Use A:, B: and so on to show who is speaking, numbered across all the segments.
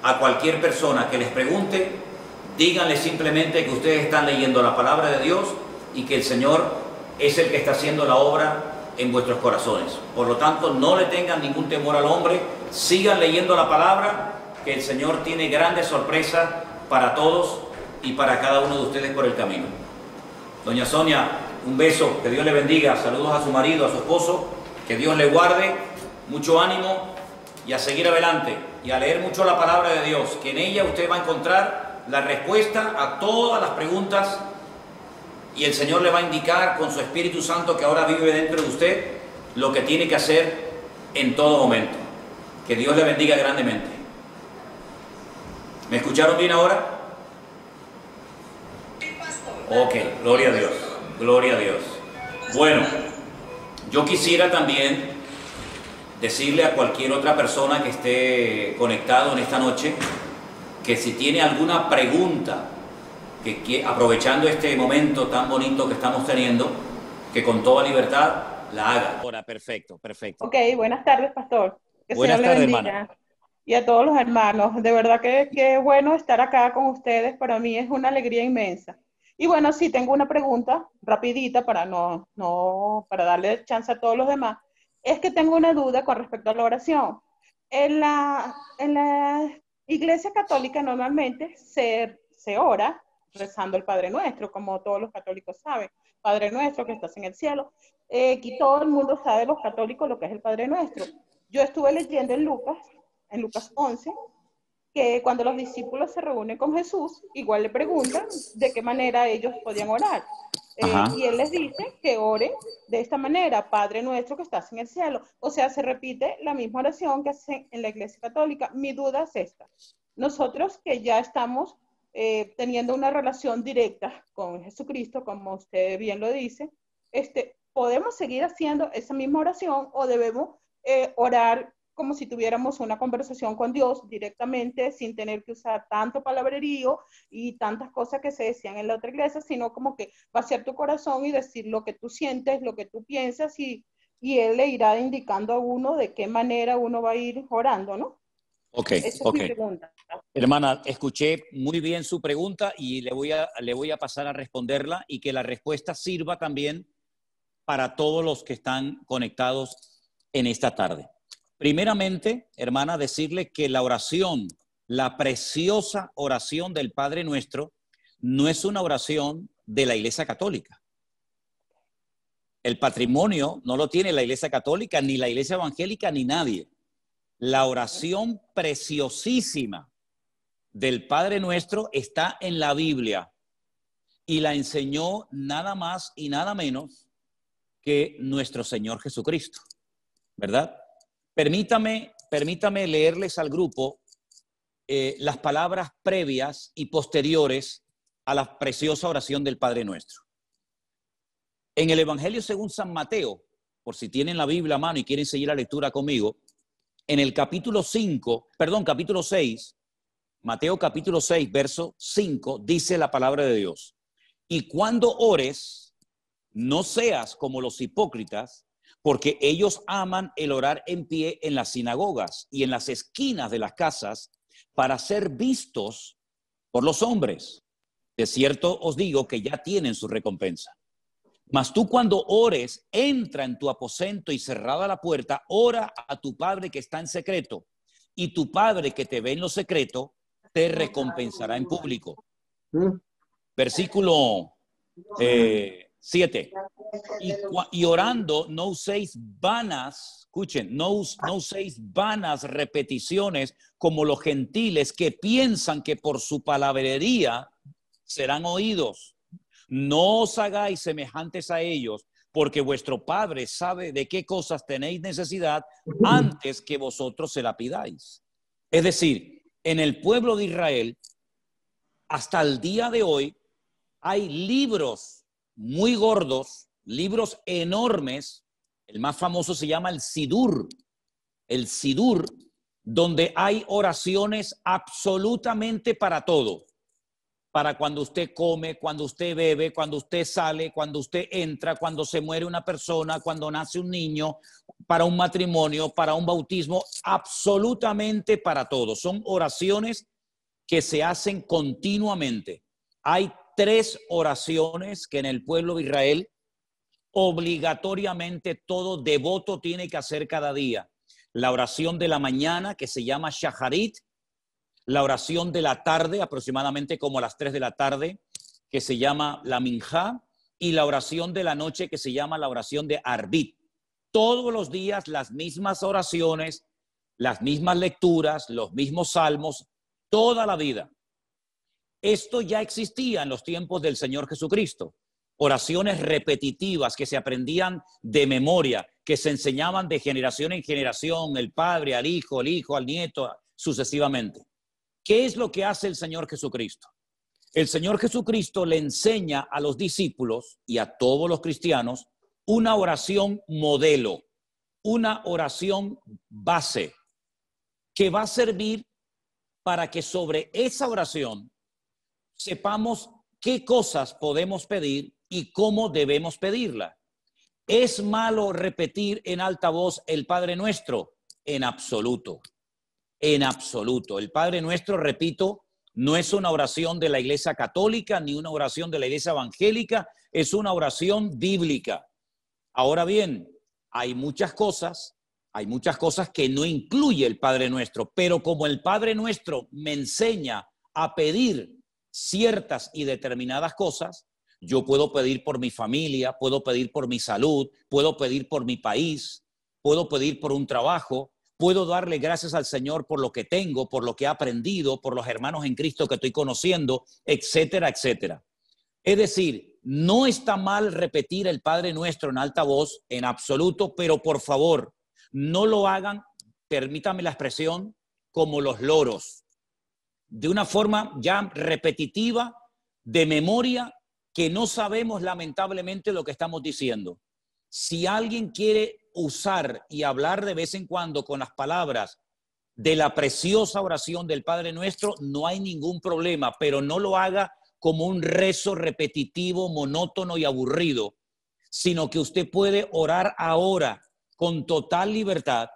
A: a cualquier persona que les pregunte, díganle simplemente que ustedes están leyendo la palabra de Dios y que el Señor es el que está haciendo la obra en vuestros corazones. Por lo tanto, no le tengan ningún temor al hombre, sigan leyendo la palabra, que el Señor tiene grandes sorpresas para todos y para cada uno de ustedes por el camino. Doña Sonia, un beso, que Dios le bendiga, saludos a su marido, a su esposo, que Dios le guarde, mucho ánimo y a seguir adelante y a leer mucho la palabra de Dios, que en ella usted va a encontrar la respuesta a todas las preguntas y el Señor le va a indicar con su Espíritu Santo que ahora vive dentro de usted lo que tiene que hacer en todo momento. Que Dios le bendiga grandemente. ¿Me escucharon bien ahora? Ok, gloria a Dios, gloria a Dios. Bueno, yo quisiera también decirle a cualquier otra persona que esté conectado en esta noche que si tiene alguna pregunta, que aprovechando este momento tan bonito que estamos teniendo, que con toda libertad la haga. Ahora, perfecto, perfecto.
B: Ok, buenas tardes, pastor. Que
A: Buenas
B: Señor le
A: tardes,
B: bendiga.
A: hermana.
B: Y a todos los hermanos. De verdad que es bueno estar acá con ustedes. Para mí es una alegría inmensa. Y bueno, sí, tengo una pregunta rapidita para para darle chance a todos los demás. Es que tengo una duda con respecto a la oración. En la Iglesia Católica normalmente se ora rezando el Padre Nuestro, como todos los católicos saben. Padre Nuestro que estás en el cielo. Aquí todo el mundo sabe, los católicos, lo que es el Padre Nuestro. Yo estuve leyendo en Lucas 11, que cuando los discípulos se reúnen con Jesús, igual le preguntan de qué manera ellos podían orar.
A: Ajá.
B: Y él les dice que oren de esta manera, Padre Nuestro que estás en el cielo. O sea, se repite la misma oración que hacen en la Iglesia Católica. Mi duda es esta. Nosotros que ya estamos teniendo una relación directa con Jesucristo, como usted bien lo dice, ¿podemos seguir haciendo esa misma oración o debemos orar como si tuviéramos una conversación con Dios directamente, sin tener que usar tanto palabrerío y tantas cosas que se decían en la otra iglesia, sino como que vaciar tu corazón y decir lo que tú sientes, lo que tú piensas, y Él le irá indicando a uno de qué manera uno va a ir orando, ¿no?
A: Ok,
B: Esa es
A: ok.
B: mi pregunta.
A: Hermana, escuché muy bien su pregunta y le voy a pasar a responderla y que la respuesta sirva también para todos los que están conectados en esta tarde. Primeramente, hermana, decirle que la oración, la preciosa oración del Padre Nuestro, no es una oración de la Iglesia Católica. El patrimonio no lo tiene la Iglesia Católica, ni la Iglesia Evangélica, ni nadie. La oración preciosísima del Padre Nuestro está en la Biblia y la enseñó nada más y nada menos que nuestro Señor Jesucristo, ¿verdad? Permítame leerles al grupo las palabras previas y posteriores a la preciosa oración del Padre Nuestro. En el Evangelio según San Mateo, por si tienen la Biblia a mano y quieren seguir la lectura conmigo, en el capítulo 6, Mateo capítulo 6, verso 5, dice la palabra de Dios: y cuando ores, no seas como los hipócritas, porque ellos aman el orar en pie en las sinagogas y en las esquinas de las casas para ser vistos por los hombres. De cierto os digo que ya tienen su recompensa. Mas tú cuando ores, entra en tu aposento y cerrada la puerta, ora a tu Padre que está en secreto, y tu Padre que te ve en lo secreto te recompensará en público. Versículo 7. Y orando no uséis vanas, escuchen, no uséis vanas repeticiones como los gentiles que piensan que por su palabrería serán oídos. No os hagáis semejantes a ellos, porque vuestro Padre sabe de qué cosas tenéis necesidad antes que vosotros se la pidáis. Es decir, en el pueblo de Israel, hasta el día de hoy, hay libros muy gordos, libros enormes. El más famoso se llama el Sidur, donde hay oraciones absolutamente para todo. para cuando usted come, cuando usted bebe, cuando usted sale, cuando usted entra, cuando se muere una persona, cuando nace un niño, para un matrimonio, para un bautismo, absolutamente para todo. Son oraciones que se hacen continuamente. Hay 3 oraciones que en el pueblo de Israel obligatoriamente todo devoto tiene que hacer cada día. La oración de la mañana, que se llama Shaharit, la oración de la tarde, aproximadamente como a las 3 de la tarde, que se llama la Minjá, y la oración de la noche, que se llama la oración de Arbit. Todos los días las mismas oraciones, las mismas lecturas, los mismos salmos, toda la vida. Esto ya existía en los tiempos del Señor Jesucristo. Oraciones repetitivas que se aprendían de memoria, que se enseñaban de generación en generación, el padre al hijo, el hijo al nieto, sucesivamente. ¿Qué es lo que hace el Señor Jesucristo? El Señor Jesucristo le enseña a los discípulos y a todos los cristianos una oración modelo, una oración base, que va a servir para que sobre esa oración sepamos qué cosas podemos pedir y cómo debemos pedirla. ¿Es malo repetir en alta voz el Padre Nuestro? En absoluto. En absoluto. El Padre Nuestro, repito, no es una oración de la Iglesia Católica ni una oración de la Iglesia Evangélica, es una oración bíblica. Ahora bien, hay muchas cosas que no incluye el Padre Nuestro, pero como el Padre Nuestro me enseña a pedir ciertas y determinadas cosas, yo puedo pedir por mi familia, puedo pedir por mi salud, puedo pedir por mi país, puedo pedir por un trabajo, puedo darle gracias al Señor por lo que tengo, por lo que he aprendido, por los hermanos en Cristo que estoy conociendo, etcétera, etcétera. Es decir, no está mal repetir el Padre Nuestro en alta voz, en absoluto, pero por favor, no lo hagan, permítame la expresión, como los loros, de una forma ya repetitiva, de memoria, que no sabemos lamentablemente lo que estamos diciendo. Si alguien quiere usar y hablar de vez en cuando con las palabras de la preciosa oración del Padre Nuestro, no hay ningún problema, pero no lo haga como un rezo repetitivo, monótono y aburrido, sino que usted puede orar ahora con total libertad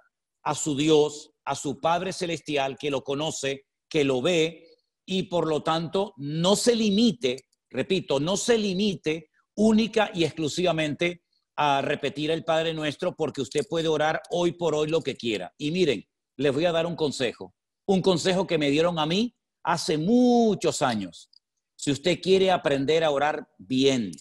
A: a su Dios, a su Padre Celestial, que lo conoce, que lo ve, y por lo tanto no se limite, repito, no se limite única y exclusivamente a repetir el Padre Nuestro, porque usted puede orar hoy por hoy lo que quiera. Y miren, les voy a dar un consejo que me dieron a mí hace muchos años. Si usted quiere aprender a orar bien,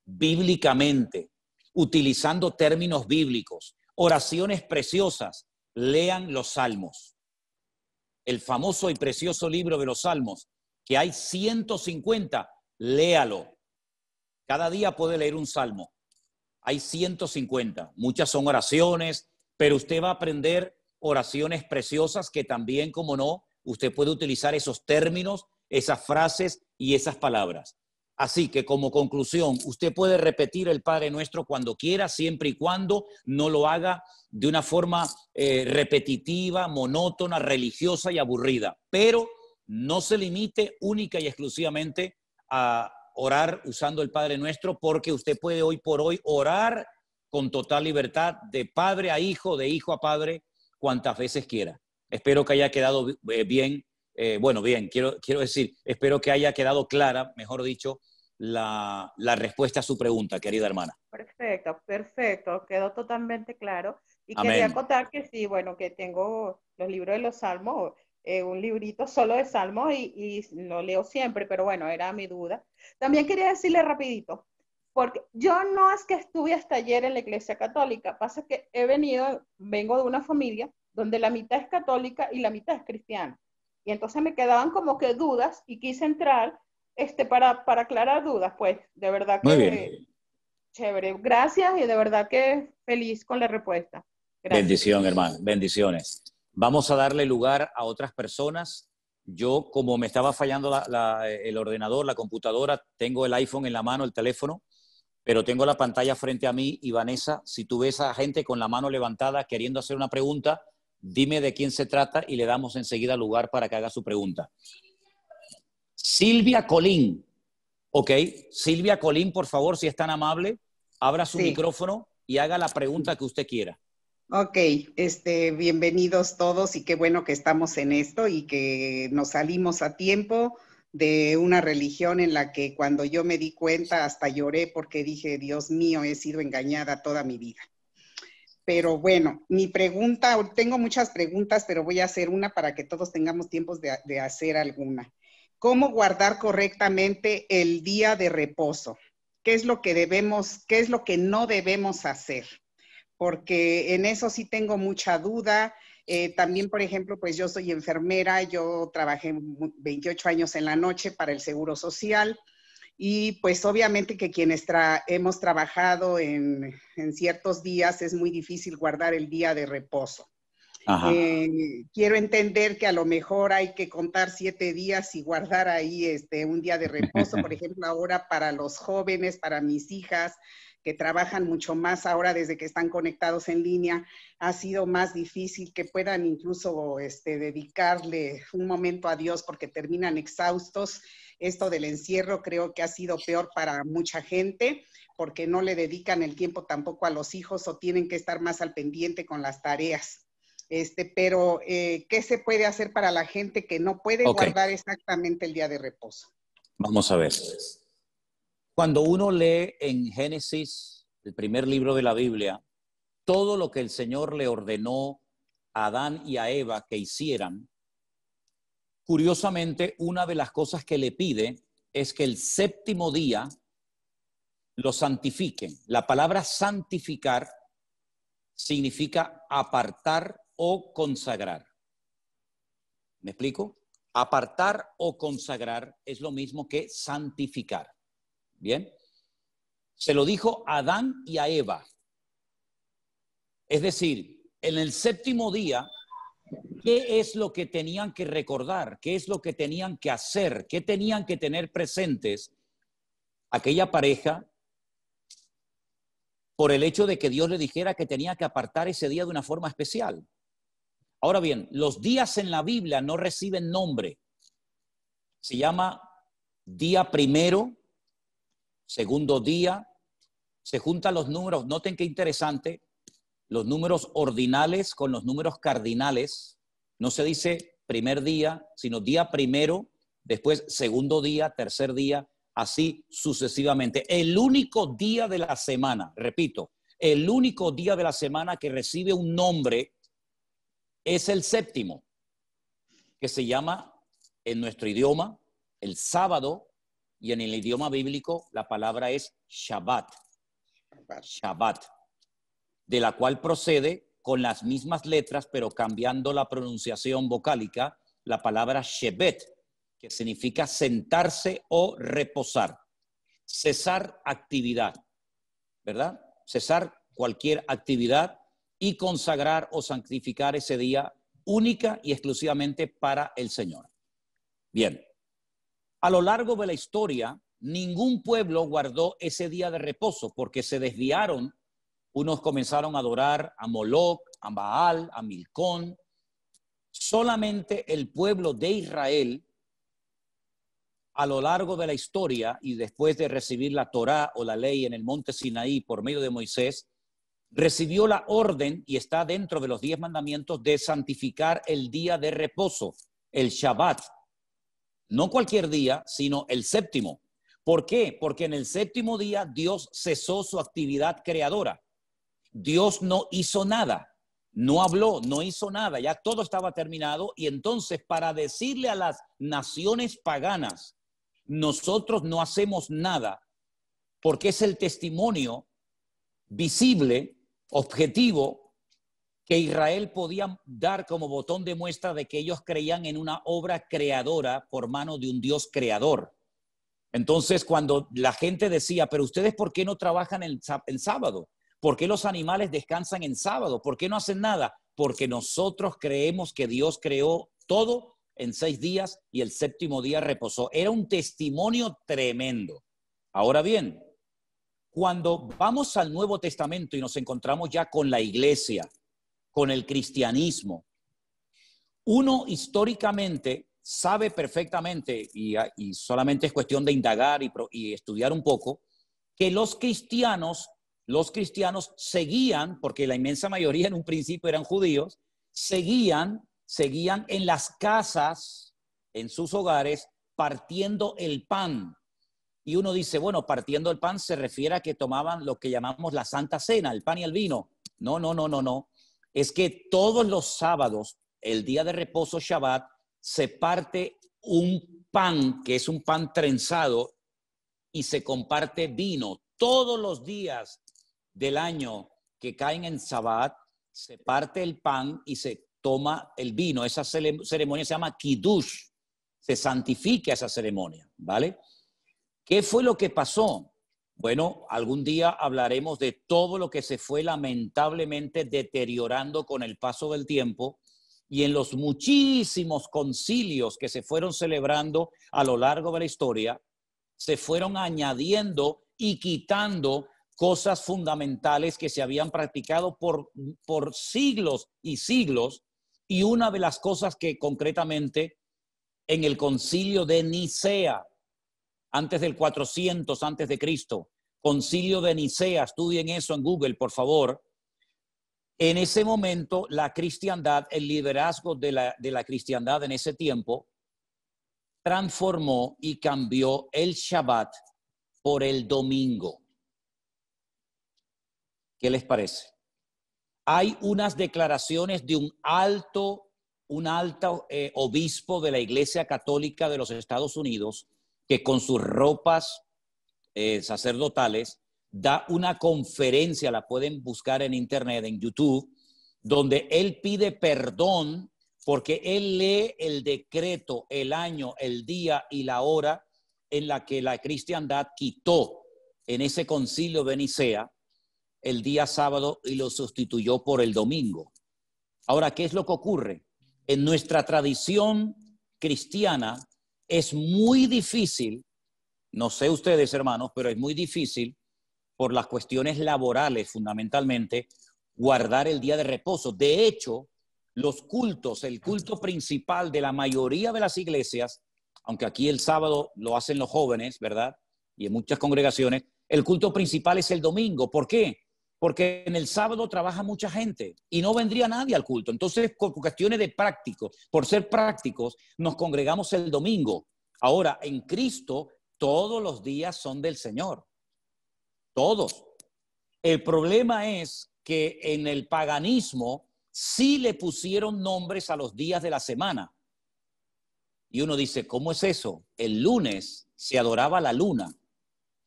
A: bíblicamente, utilizando términos bíblicos, oraciones preciosas, lean los Salmos. El famoso y precioso libro de los Salmos, que hay 150, léalo. Cada día puede leer un salmo. Hay 150. Muchas son oraciones, pero usted va a aprender oraciones preciosas que también, como no, usted puede utilizar esos términos, esas frases y esas palabras. Así que como conclusión, usted puede repetir el Padre Nuestro cuando quiera, siempre y cuando no lo haga de una forma repetitiva, monótona, religiosa y aburrida. Pero no se limite única y exclusivamente a orar usando el Padre Nuestro, porque usted puede hoy por hoy orar con total libertad de padre a hijo, de hijo a padre, cuantas veces quiera. Espero que haya quedado bien. Quiero decir, espero que haya quedado clara, mejor dicho, la respuesta a su pregunta, querida hermana.
B: Perfecto, quedó totalmente claro. Y
A: Amén.
B: quería acotar que sí, bueno, que tengo los libros de los Salmos, un librito solo de Salmos y lo leo siempre, pero bueno, era mi duda. También quería decirle rapidito, porque yo no es que estuve hasta ayer en la Iglesia Católica, pasa que vengo de una familia donde la mitad es católica y la mitad es cristiana. Y entonces me quedaban como que dudas y quise entrar para aclarar dudas, pues, de verdad que...
A: Muy bien.
B: Chévere, gracias y de verdad que feliz con la respuesta. Gracias.
A: Bendición, hermano, bendiciones. Vamos a darle lugar a otras personas. Yo, como me estaba fallando el ordenador, la computadora, tengo el iPhone en la mano, el teléfono, pero tengo la pantalla frente a mí. Y Vanessa, si tú ves a gente con la mano levantada queriendo hacer una pregunta, dime de quién se trata y le damos enseguida lugar para que haga su pregunta. Silvia Colín. Ok, Silvia Colín, por favor, si es tan amable, abra su micrófono y haga la pregunta que usted quiera.
C: Ok, bienvenidos todos y qué bueno que estamos en esto y que nos salimos a tiempo de una religión en la que cuando yo me di cuenta hasta lloré porque dije, Dios mío, he sido engañada toda mi vida. Pero bueno, mi pregunta, tengo muchas preguntas, pero voy a hacer una para que todos tengamos tiempos de hacer alguna. ¿Cómo guardar correctamente el día de reposo? ¿Qué es lo que no debemos hacer? Porque en eso sí tengo mucha duda. También, por ejemplo, pues yo soy enfermera, yo trabajé 28 años en la noche para el Seguro Social y pues obviamente que quienes hemos trabajado en ciertos días es muy difícil guardar el día de reposo. Quiero entender que a lo mejor hay que contar 7 días y guardar ahí un día de reposo, por ejemplo, ahora para los jóvenes, para mis hijas, que trabajan mucho más ahora desde que están conectados en línea, ha sido más difícil que puedan incluso dedicarle un momento a Dios porque terminan exhaustos. Esto del encierro creo que ha sido peor para mucha gente porque no le dedican el tiempo tampoco a los hijos o tienen que estar más al pendiente con las tareas. Pero ¿qué se puede hacer para la gente que no puede guardar exactamente el día de reposo?
A: Vamos a ver. Cuando uno lee en Génesis, el primer libro de la Biblia, todo lo que el Señor le ordenó a Adán y a Eva que hicieran, curiosamente, una de las cosas que le pide es que el séptimo día lo santifiquen. La palabra santificar significa apartar o consagrar. ¿Me explico? Apartar o consagrar es lo mismo que santificar. Bien. Se lo dijo a Adán y a Eva. Es decir, en el séptimo día, ¿qué es lo que tenían que recordar? ¿Qué es lo que tenían que hacer? ¿Qué tenían que tener presentes aquella pareja por el hecho de que Dios le dijera que tenía que apartar ese día de una forma especial? Ahora bien, los días en la Biblia no reciben nombre. Se llama día primero, segundo día, se juntan los números, noten qué interesante, los números ordinales con los números cardinales. No se dice primer día, sino día primero, después segundo día, tercer día, así sucesivamente. El único día de la semana, repito, el único día de la semana que recibe un nombre es el séptimo, que se llama en nuestro idioma el sábado, y en el idioma bíblico la palabra es Shabbat. Shabbat, de la cual procede con las mismas letras, pero cambiando la pronunciación vocálica, la palabra Shebet, que significa sentarse o reposar, cesar actividad, ¿verdad? Cesar cualquier actividad y consagrar o santificar ese día única y exclusivamente para el Señor. Bien, a lo largo de la historia, ningún pueblo guardó ese día de reposo porque se desviaron. Unos comenzaron a adorar a Moloc, a Baal, a Milcón. Solamente el pueblo de Israel, a lo largo de la historia y después de recibir la Torá o la ley en el monte Sinaí por medio de Moisés, recibió la orden y está dentro de los 10 mandamientos de santificar el día de reposo, el Shabbat. No cualquier día, sino el séptimo. ¿Por qué? Porque en el séptimo día Dios cesó su actividad creadora. Dios no hizo nada, no habló, no hizo nada, ya todo estaba terminado. Y entonces, para decirle a las naciones paganas, nosotros no hacemos nada, porque es el testimonio visible, objetivo, que Israel podía dar como botón de muestra de que ellos creían en una obra creadora por mano de un Dios creador. Entonces, cuando la gente decía, pero ustedes, ¿por qué no trabajan en sábado? ¿Por qué los animales descansan en sábado? ¿Por qué no hacen nada? Porque nosotros creemos que Dios creó todo en 6 días y el séptimo día reposó. Era un testimonio tremendo. Ahora bien, cuando vamos al Nuevo Testamento y nos encontramos ya con la iglesia, con el cristianismo, uno históricamente sabe perfectamente, y solamente es cuestión de indagar y estudiar un poco, que los cristianos seguían, porque la inmensa mayoría en un principio eran judíos, seguían en las casas, en sus hogares, partiendo el pan. Y uno dice, bueno, partiendo el pan se refiere a que tomaban lo que llamamos la Santa Cena, el pan y el vino. No, no, no, no, no. Es que todos los sábados, el día de reposo Shabbat, se parte un pan, que es un pan trenzado, y se comparte vino. Todos los días del año que caen en Shabbat, se parte el pan y se toma el vino. Esa ceremonia se llama Kiddush. Se santifica esa ceremonia, ¿vale? ¿Qué fue lo que pasó? Bueno, algún día hablaremos de todo lo que se fue lamentablemente deteriorando con el paso del tiempo y en los muchísimos concilios que se fueron celebrando a lo largo de la historia, se fueron añadiendo y quitando cosas fundamentales que se habían practicado por siglos y siglos. Y una de las cosas que concretamente en el concilio de Nicea, antes del 400 antes de Cristo, concilio de Nicea, estudien eso en Google, por favor. En ese momento, la cristiandad, el liderazgo de la cristiandad en ese tiempo, transformó y cambió el Shabbat por el domingo. ¿Qué les parece? Hay unas declaraciones de un alto obispo de la Iglesia Católica de los Estados Unidos que con sus ropas sacerdotales da una conferencia, la pueden buscar en internet, en YouTube, donde él pide perdón porque él lee el decreto, el año, el día y la hora en la que la cristiandad quitó en ese concilio de Nicea el día sábado y lo sustituyó por el domingo. Ahora, ¿qué es lo que ocurre? En nuestra tradición cristiana es muy difícil, no sé ustedes hermanos, pero es muy difícil por las cuestiones laborales fundamentalmente, guardar el día de reposo. De hecho, los cultos, el culto principal de la mayoría de las iglesias, aunque aquí el sábado lo hacen los jóvenes, ¿verdad? Y en muchas congregaciones, el culto principal es el domingo. ¿Por qué? Porque en el sábado trabaja mucha gente y no vendría nadie al culto. Entonces, por cuestiones de prácticos, por ser prácticos, nos congregamos el domingo. Ahora, en Cristo, todos los días son del Señor. Todos. El problema es que en el paganismo sí le pusieron nombres a los días de la semana. Y uno dice, ¿cómo es eso? El lunes se adoraba a la luna,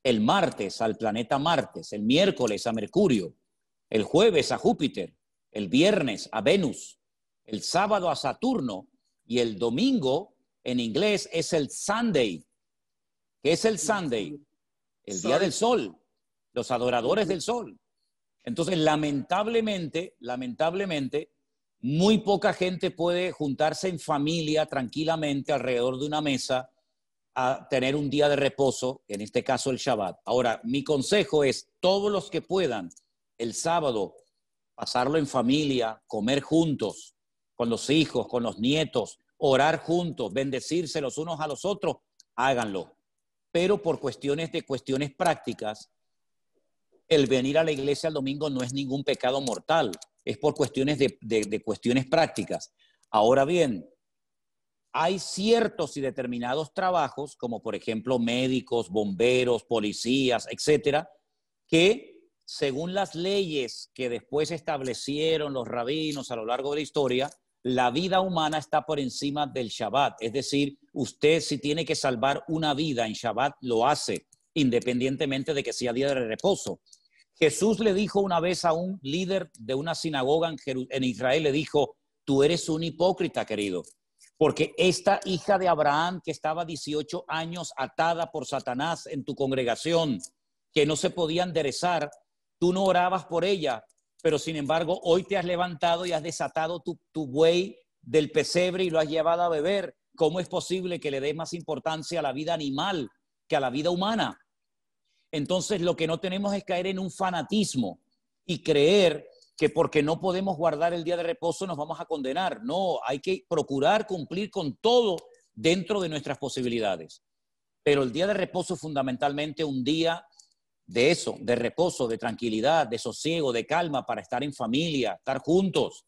A: el martes al planeta Martes, el miércoles a Mercurio, el jueves a Júpiter, el viernes a Venus, el sábado a Saturno y el domingo en inglés es el Sunday. ¿Qué es el Sunday? El día del sol, los adoradores del sol. Entonces, lamentablemente, muy poca gente puede juntarse en familia tranquilamente alrededor de una mesa a tener un día de reposo, en este caso el Shabbat. Ahora, mi consejo es, todos los que puedan, el sábado, pasarlo en familia, comer juntos, con los hijos, con los nietos, orar juntos, bendecirse los unos a los otros, háganlo. Pero por cuestiones prácticas, el venir a la iglesia el domingo no es ningún pecado mortal, es por cuestiones de cuestiones prácticas. Ahora bien, hay ciertos y determinados trabajos, como por ejemplo médicos, bomberos, policías, etcétera, que según las leyes que después establecieron los rabinos a lo largo de la historia, la vida humana está por encima del Shabbat. Es decir, usted si tiene que salvar una vida en Shabbat, lo hace, independientemente de que sea día de reposo. Jesús le dijo una vez a un líder de una sinagoga en Israel, le dijo, tú eres un hipócrita, querido, porque esta hija de Abraham que estaba 18 años atada por Satanás en tu congregación, que no se podía enderezar, tú no orabas por ella, pero sin embargo hoy te has levantado y has desatado tu buey del pesebre y lo has llevado a beber. ¿Cómo es posible que le des más importancia a la vida animal que a la vida humana? Entonces lo que no tenemos es caer en un fanatismo y creer que porque no podemos guardar el día de reposo nos vamos a condenar. No, hay que procurar cumplir con todo dentro de nuestras posibilidades. Pero el día de reposo es fundamentalmente un día de eso, de reposo, de tranquilidad, de sosiego, de calma para estar en familia, estar juntos,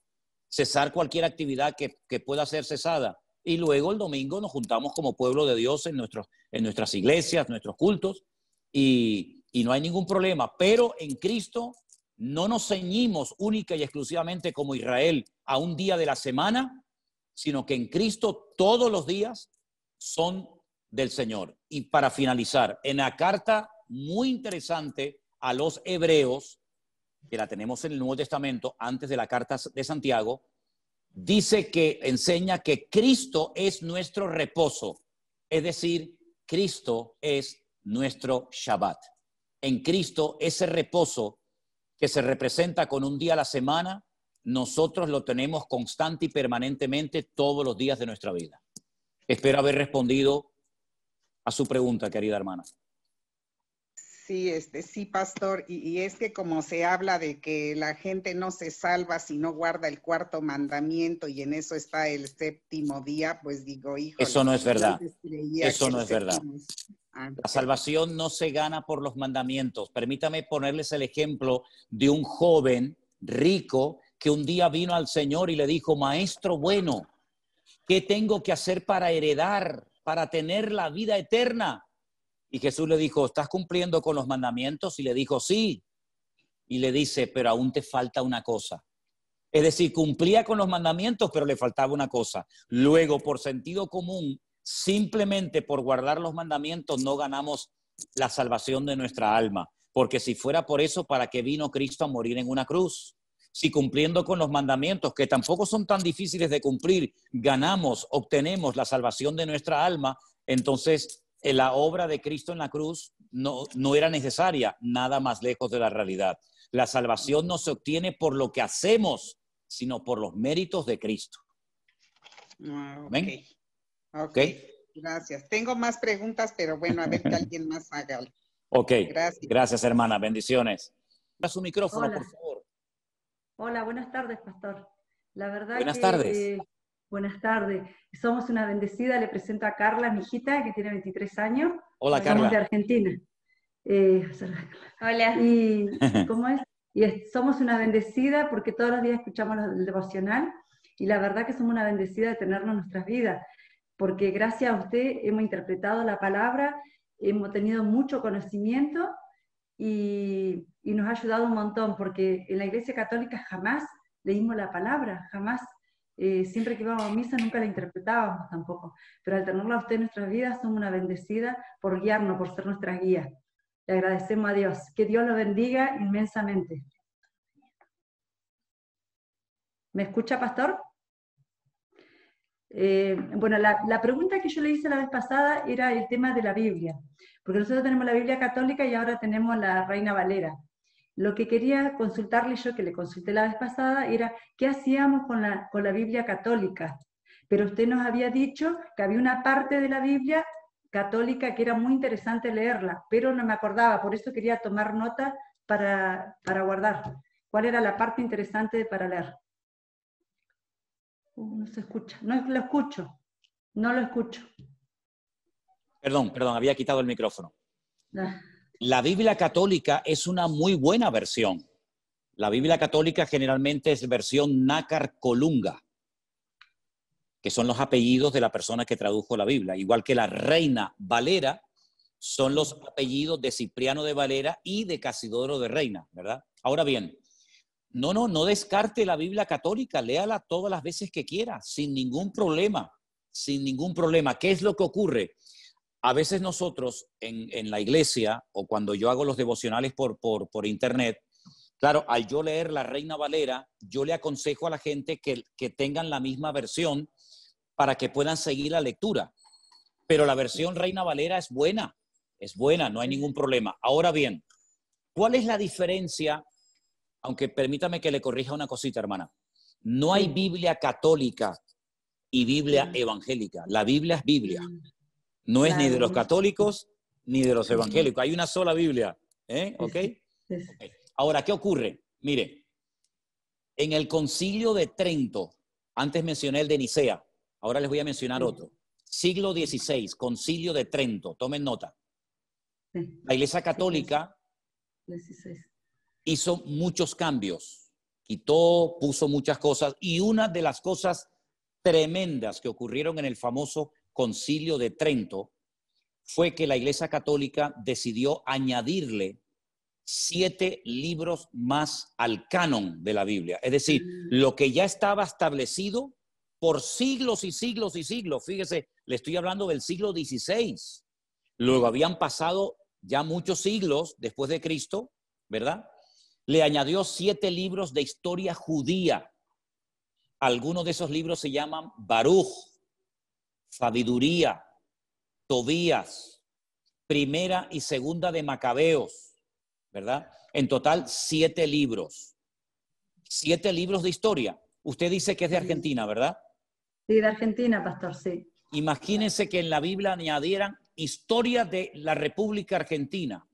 A: cesar cualquier actividad que pueda ser cesada. Y luego el domingo nos juntamos como pueblo de Dios en nuestras iglesias, nuestros cultos, y no hay ningún problema. Pero en Cristo no nos ceñimos única y exclusivamente como Israel a un día de la semana, sino que en Cristo todos los días son del Señor. Y para finalizar, en la carta muy interesante a los hebreos, que la tenemos en el Nuevo Testamento, antes de la carta de Santiago, dice que enseña que Cristo es nuestro reposo, es decir, Cristo es nuestro Shabbat. En Cristo, ese reposo que se representa con un día a la semana, nosotros lo tenemos constante y permanentemente todos los días de nuestra vida. Espero haber respondido a su pregunta, querida hermana.
C: Sí, sí, pastor, y es que como se habla de que la gente no se salva si no guarda el cuarto mandamiento y en eso está el séptimo día, pues digo, hijo.
A: Eso no es verdad. Eso no es verdad.
C: Ah,
A: la salvación no se gana por los mandamientos. Permítame ponerles el ejemplo de un joven rico que un día vino al Señor y le dijo, maestro bueno, ¿qué tengo que hacer para heredar, para tener la vida eterna? Y Jesús le dijo, ¿estás cumpliendo con los mandamientos? Y le dijo, sí. Y le dice, pero aún te falta una cosa. Es decir, cumplía con los mandamientos, pero le faltaba una cosa. Luego, por sentido común, simplemente por guardar los mandamientos, no ganamos la salvación de nuestra alma. Porque si fuera por eso, ¿para qué vino Cristo a morir en una cruz? Si cumpliendo con los mandamientos, que tampoco son tan difíciles de cumplir, obtenemos la salvación de nuestra alma, entonces la obra de Cristo en la cruz no era necesaria, nada más lejos de la realidad. La salvación no se obtiene por lo que hacemos, sino por los méritos de Cristo.
C: ¿Amén? Okay. Gracias. Tengo más preguntas, pero bueno, a ver que alguien más haga algo.
A: Ok, gracias hermana, bendiciones. Da su micrófono,
D: Hola.
A: por favor.
D: Hola, buenas tardes, pastor. La verdad
A: buenas tardes.
D: Buenas tardes. Somos una bendecida. Le presento a Carla, mi hijita, que tiene 23 años.
A: Hola, Carla.
D: Somos de Argentina.
E: Hola.
D: Y, ¿cómo es? Somos una bendecida porque todos los días escuchamos el devocional y la verdad que somos una bendecida de tenernos en nuestras vidas, porque gracias a usted hemos interpretado la palabra, hemos tenido mucho conocimiento y nos ha ayudado un montón, porque en la Iglesia Católica jamás leímos la palabra, jamás. Siempre que íbamos a misa nunca la interpretábamos tampoco, pero al tenerla a usted en nuestras vidas somos una bendecida por guiarnos, por ser nuestra guía. Le agradecemos a Dios. Que Dios lo bendiga inmensamente. ¿Me escucha, pastor? Bueno, la pregunta que yo le hice la vez pasada era el tema de la Biblia, porque nosotros tenemos la Biblia católica y ahora tenemos la Reina Valera. Lo que quería consultarle yo, que le consulté la vez pasada, era qué hacíamos con la Biblia católica. Pero usted nos había dicho que había una parte de la Biblia católica que era muy interesante leerla, pero no me acordaba, por eso quería tomar nota para guardar. ¿Cuál era la parte interesante para leer? No se escucha, no lo escucho, no lo escucho.
A: Perdón, había quitado el micrófono. La Biblia católica es una muy buena versión. La Biblia católica generalmente es versión nácar colunga, que son los apellidos de la persona que tradujo la Biblia. Igual que la Reina Valera, son los apellidos de Cipriano de Valera y de Casidoro de Reina, ¿verdad? Ahora bien, no descarte la Biblia católica, léala todas las veces que quiera, sin ningún problema, sin ningún problema. ¿Qué es lo que ocurre? A veces nosotros en la iglesia o cuando yo hago los devocionales por internet, claro, al yo leer la Reina Valera, yo le aconsejo a la gente que tengan la misma versión para que puedan seguir la lectura. Pero la versión Reina Valera es buena, no hay ningún problema. Ahora bien, ¿cuál es la diferencia? Aunque permítame que le corrija una cosita, hermana. No hay Biblia católica y Biblia evangélica. La Biblia es Biblia. No es ni de los católicos ni de los evangélicos. Hay una sola Biblia. ¿Ok? Ahora, ¿qué ocurre? Mire, en el Concilio de Trento, antes mencioné el de Nicea, ahora les voy a mencionar otro. siglo XVI, Concilio de Trento, tomen nota.
D: Sí.
A: La Iglesia Católica
D: 16.
A: hizo muchos cambios, quitó, puso muchas cosas, y una de las cosas tremendas que ocurrieron en el famoso Concilio de Trento fue que la Iglesia Católica decidió añadirle 7 libros más al canon de la Biblia. Es decir, lo que ya estaba establecido por siglos y siglos y siglos. Fíjese, le estoy hablando del siglo XVI. Luego habían pasado ya muchos siglos después de Cristo, ¿verdad? Le añadió 7 libros de historia judía. Algunos de esos libros se llaman Baruch, Sabiduría, Tobías, Primera y Segunda de Macabeos, ¿verdad? En total 7 libros. 7 libros de historia. Usted dice que es de Argentina, ¿verdad?
D: Sí, de Argentina, pastor, sí.
A: Imagínense que en la Biblia añadieran historia de la República Argentina.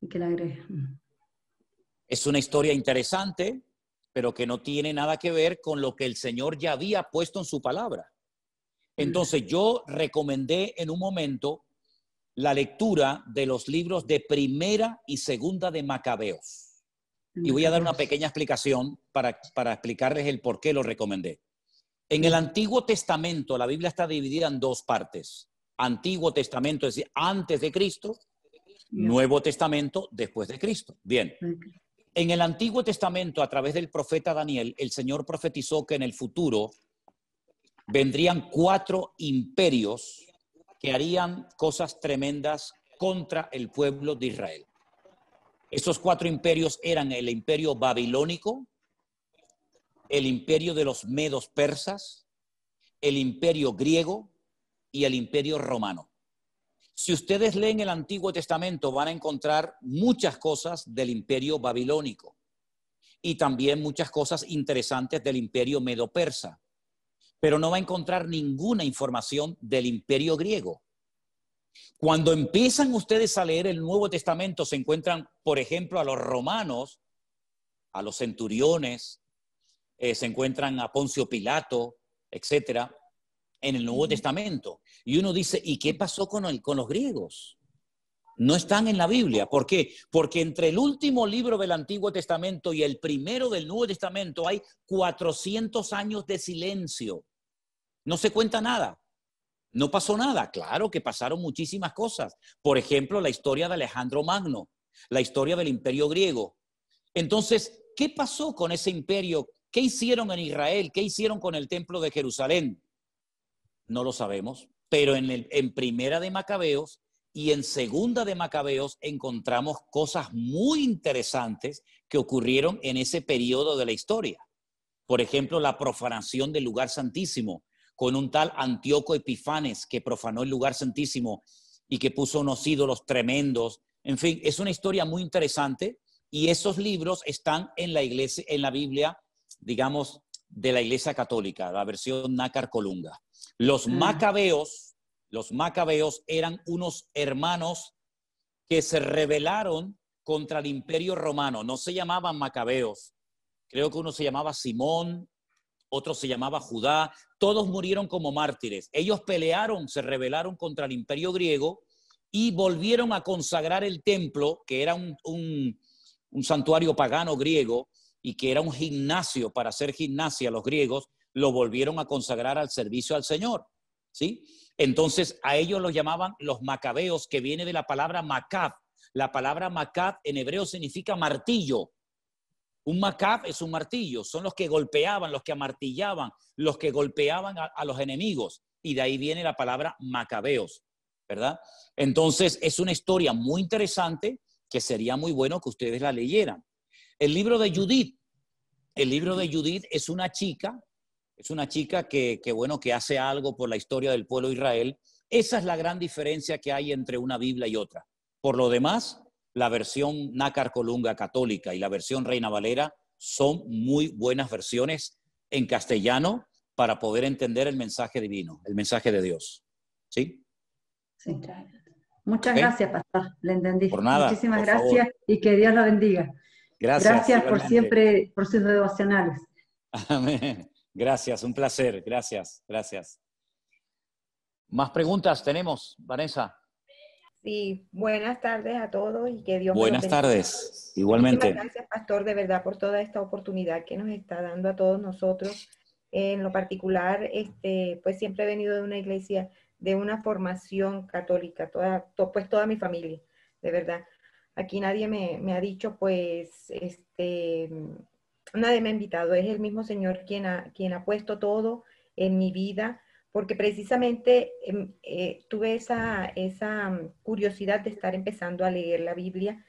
D: Y que la agregue.
A: Es una historia interesante, pero que no tiene nada que ver con lo que el Señor ya había puesto en su palabra. Entonces yo recomendé en un momento la lectura de los libros de Primera y Segunda de Macabeos. Y voy a dar una pequeña explicación para explicarles el por qué lo recomendé. En el Antiguo Testamento, la Biblia está dividida en 2 partes. Antiguo Testamento, es decir, antes de Cristo. Nuevo Testamento, después de Cristo. Bien. En el Antiguo Testamento, a través del profeta Daniel, el Señor profetizó que en el futuro vendrían 4 imperios que harían cosas tremendas contra el pueblo de Israel. Esos 4 imperios eran el imperio babilónico, el imperio de los medos persas, el imperio griego y el imperio romano. Si ustedes leen el Antiguo Testamento van a encontrar muchas cosas del imperio babilónico y también muchas cosas interesantes del imperio medo-persa, pero no va a encontrar ninguna información del imperio griego. Cuando empiezan ustedes a leer el Nuevo Testamento se encuentran, por ejemplo, a los romanos, a los centuriones, se encuentran a Poncio Pilato, etcétera, en el Nuevo Testamento. Y uno dice, ¿y qué pasó con los griegos? No están en la Biblia. ¿Por qué? Porque entre el último libro del Antiguo Testamento y el primero del Nuevo Testamento hay 400 años de silencio. No se cuenta nada. No pasó nada. Claro que pasaron muchísimas cosas. Por ejemplo, la historia de Alejandro Magno, la historia del imperio griego. Entonces, ¿qué pasó con ese imperio? ¿Qué hicieron en Israel? ¿Qué hicieron con el templo de Jerusalén? No lo sabemos, pero en Primera de Macabeos y en Segunda de Macabeos encontramos cosas muy interesantes que ocurrieron en ese periodo de la historia. Por ejemplo, la profanación del lugar santísimo con un tal Antíoco Epifanes que profanó el lugar santísimo y que puso unos ídolos tremendos. En fin, es una historia muy interesante y esos libros están en la iglesia, en la Biblia, digamos, de la Iglesia Católica, la versión Nácar Colunga. Los macabeos eran unos hermanos que se rebelaron contra el imperio romano. No se llamaban macabeos. Creo que uno se llamaba Simón, otro se llamaba Judá. Todos murieron como mártires. Ellos pelearon, se rebelaron contra el imperio griego y volvieron a consagrar el templo, que era un santuario pagano griego y que era un gimnasio para hacer gimnasia los griegos, lo volvieron a consagrar al servicio al Señor, ¿sí? Entonces a ellos los llamaban los macabeos, que viene de la palabra macab. La palabra macab en hebreo significa martillo. Un macab es un martillo, son los que golpeaban, los que amartillaban, los que golpeaban a los enemigos, y de ahí viene la palabra macabeos, ¿verdad? Entonces es una historia muy interesante que sería muy bueno que ustedes la leyeran. El libro de Judith es una chica que hace algo por la historia del pueblo de Israel. Esa es la gran diferencia que hay entre una Biblia y otra. Por lo demás, la versión Nácar Colunga católica y la versión Reina Valera son muy buenas versiones en castellano para poder entender el mensaje divino, el mensaje de Dios. ¿Sí?
D: Sí. Muchas gracias, pastor. Le entendí.
A: Por nada.
D: Muchísimas
A: por
D: gracias
A: favor.
D: Y que Dios lo bendiga. Gracias por siempre, por sus devocionales.
A: Amén. Gracias, un placer. Gracias. ¿Más preguntas tenemos, Vanessa?
E: Sí, buenas tardes a todos y que Dios me los
A: Buenas
E: bendiga.
A: tardes, igualmente.
E: Muchísimas gracias, Pastor, de verdad, por toda esta oportunidad que nos está dando a todos nosotros. En lo particular, pues siempre he venido de una iglesia, de una formación católica, pues toda mi familia, de verdad. Aquí nadie me ha dicho, pues, nadie me ha invitado. Es el mismo Señor quien ha puesto todo en mi vida, porque precisamente tuve esa curiosidad de estar empezando a leer la Biblia.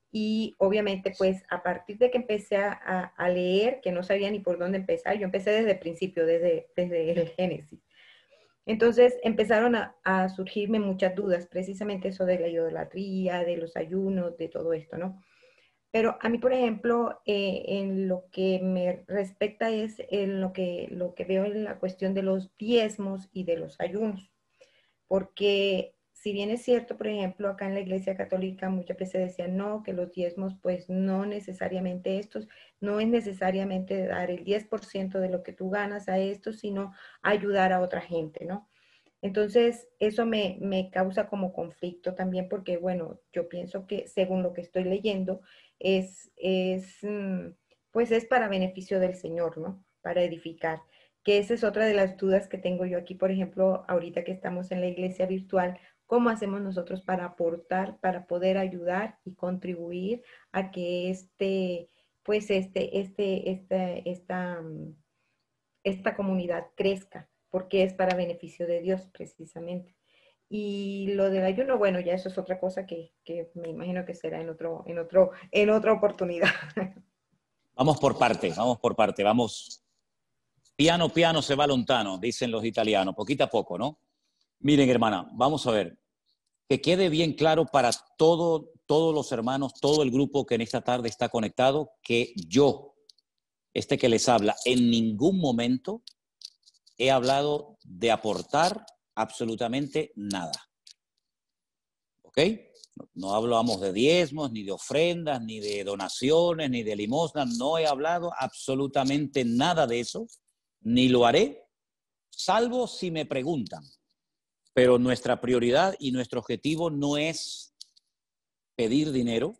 E: Y obviamente, pues, a partir de que empecé a leer, que no sabía ni por dónde empezar, yo empecé desde el principio, desde el Génesis. Entonces empezaron a surgirme muchas dudas, precisamente eso de la idolatría, de los ayunos, de todo esto, ¿no? Pero a mí, por ejemplo, en lo que me respecta es en lo que veo en la cuestión de los diezmos y de los ayunos. Porque si bien es cierto, por ejemplo, acá en la Iglesia Católica muchas veces decían, no, que los diezmos, pues no necesariamente estos, no es necesariamente dar el 10% de lo que tú ganas a estos, sino ayudar a otra gente, ¿no? Entonces, eso me causa como conflicto también porque, bueno, yo pienso que según lo que estoy leyendo, pues es para beneficio del Señor, ¿no? Para edificar. Que esa es otra de las dudas que tengo yo aquí, por ejemplo, ahorita que estamos en la iglesia virtual, ¿cómo hacemos nosotros para aportar, para poder ayudar y contribuir a que esta comunidad crezca? Porque es para beneficio de Dios precisamente. Y lo del ayuno, bueno, ya eso es otra cosa que me imagino que será en otra oportunidad.
A: Vamos por parte, vamos. Piano, piano se va lontano, dicen los italianos, poquito a poco, ¿no? Miren, hermana, vamos a ver, que quede bien claro para todos los hermanos, todo el grupo que en esta tarde está conectado, que yo, que les habla, en ningún momento he hablado de aportar absolutamente nada. ¿Ok? No hablamos de diezmos, ni de ofrendas, ni de donaciones, ni de limosnas. No he hablado absolutamente nada de eso, ni lo haré, salvo si me preguntan. Pero nuestra prioridad y nuestro objetivo no es pedir dinero,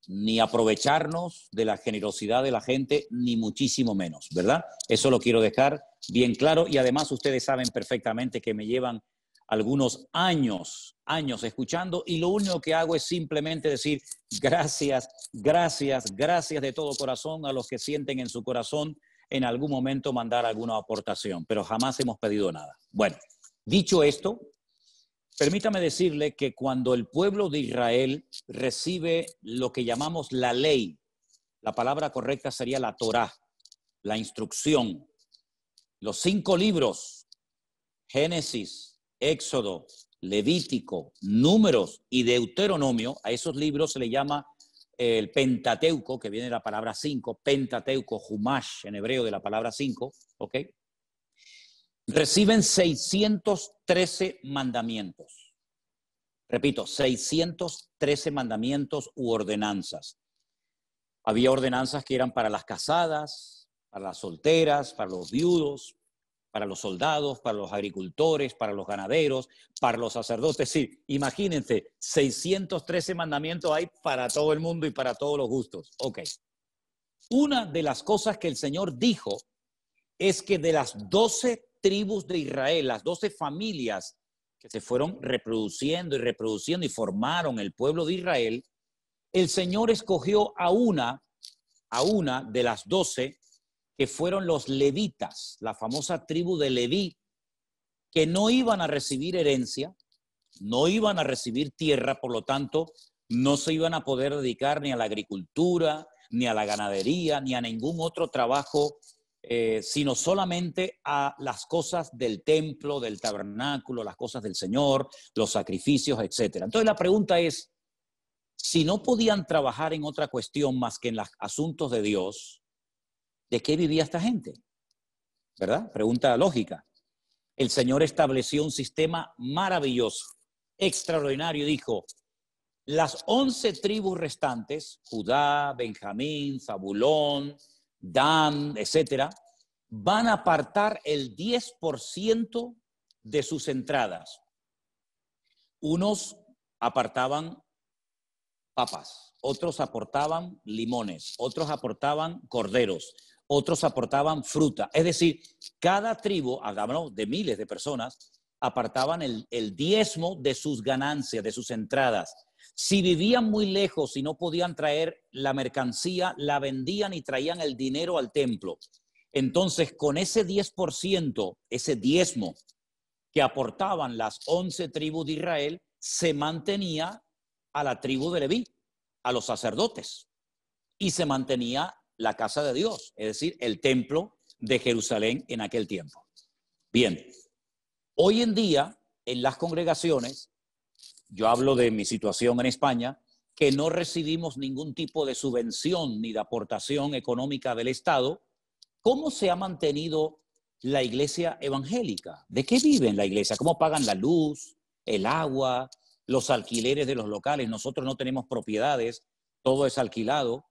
A: ni aprovecharnos de la generosidad de la gente, ni muchísimo menos, ¿verdad? Eso lo quiero dejar bien claro y además ustedes saben perfectamente que me llevan algunos años escuchando y lo único que hago es simplemente decir gracias de todo corazón a los que sienten en su corazón en algún momento mandar alguna aportación, pero jamás hemos pedido nada. Bueno, dicho esto, permítame decirle que cuando el pueblo de Israel recibe lo que llamamos la ley, la palabra correcta sería la Torá, la instrucción, los 5 libros, Génesis, Éxodo, Levítico, Números y Deuteronomio, a esos libros se le llama el Pentateuco, que viene de la palabra 5, Pentateuco, Humash en hebreo de la palabra 5, ¿ok? Reciben 613 mandamientos. Repito, 613 mandamientos u ordenanzas. Había ordenanzas que eran para las casadas, para las solteras, para los viudos, para los soldados, para los agricultores, para los ganaderos, para los sacerdotes. Sí, imagínense, 613 mandamientos hay para todo el mundo y para todos los gustos. Ok. Una de las cosas que el Señor dijo es que de las 12 tribus de Israel, las 12 familias que se fueron reproduciendo y formaron el pueblo de Israel, el Señor escogió a una de las 12 que fueron los levitas, la famosa tribu de Leví, que no iban a recibir herencia, no iban a recibir tierra, por lo tanto, no se iban a poder dedicar ni a la agricultura, ni a la ganadería, ni a ningún otro trabajo, sino solamente a las cosas del templo, del tabernáculo, las cosas del Señor, los sacrificios, etc. Entonces la pregunta es, si no podían trabajar en otra cuestión más que en los asuntos de Dios, ¿de qué vivía esta gente? ¿Verdad? Pregunta lógica. El Señor estableció un sistema maravilloso, extraordinario. Dijo, las 11 tribus restantes, Judá, Benjamín, Zabulón, Dan, etcétera, van a apartar el 10% de sus entradas. Unos apartaban papas, otros aportaban limones, otros aportaban corderos, otros aportaban fruta. Es decir, cada tribu, hablamos de miles de personas, apartaban el diezmo de sus ganancias, de sus entradas. Si vivían muy lejos y no podían traer la mercancía, la vendían y traían el dinero al templo. Entonces, con ese 10%, ese diezmo que aportaban las 11 tribus de Israel, se mantenía a la tribu de Leví, a los sacerdotes, y se mantenía la casa de Dios, es decir, el templo de Jerusalén en aquel tiempo. Bien, hoy en día, en las congregaciones, yo hablo de mi situación en España, que no recibimos ningún tipo de subvención ni de aportación económica del Estado. ¿Cómo se ha mantenido la iglesia evangélica? ¿De qué vive en la iglesia? ¿Cómo pagan la luz, el agua, los alquileres de los locales? Nosotros no tenemos propiedades, todo es alquilado.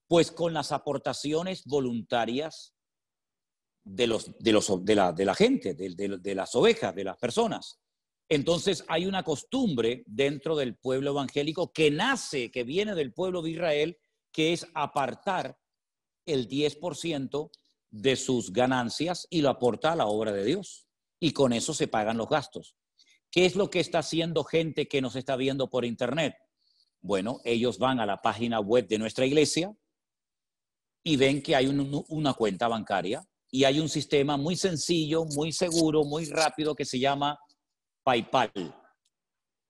A: Pues con las aportaciones voluntarias de la gente, de las ovejas, de las personas. Entonces hay una costumbre dentro del pueblo evangélico que nace, que viene del pueblo de Israel, que es apartar el 10% de sus ganancias y lo aporta a la obra de Dios. Y con eso se pagan los gastos. ¿Qué es lo que está haciendo gente que nos está viendo por internet? Bueno, ellos van a la página web de nuestra iglesia y ven que hay una cuenta bancaria y hay un sistema muy sencillo, muy seguro, muy rápido que se llama PayPal.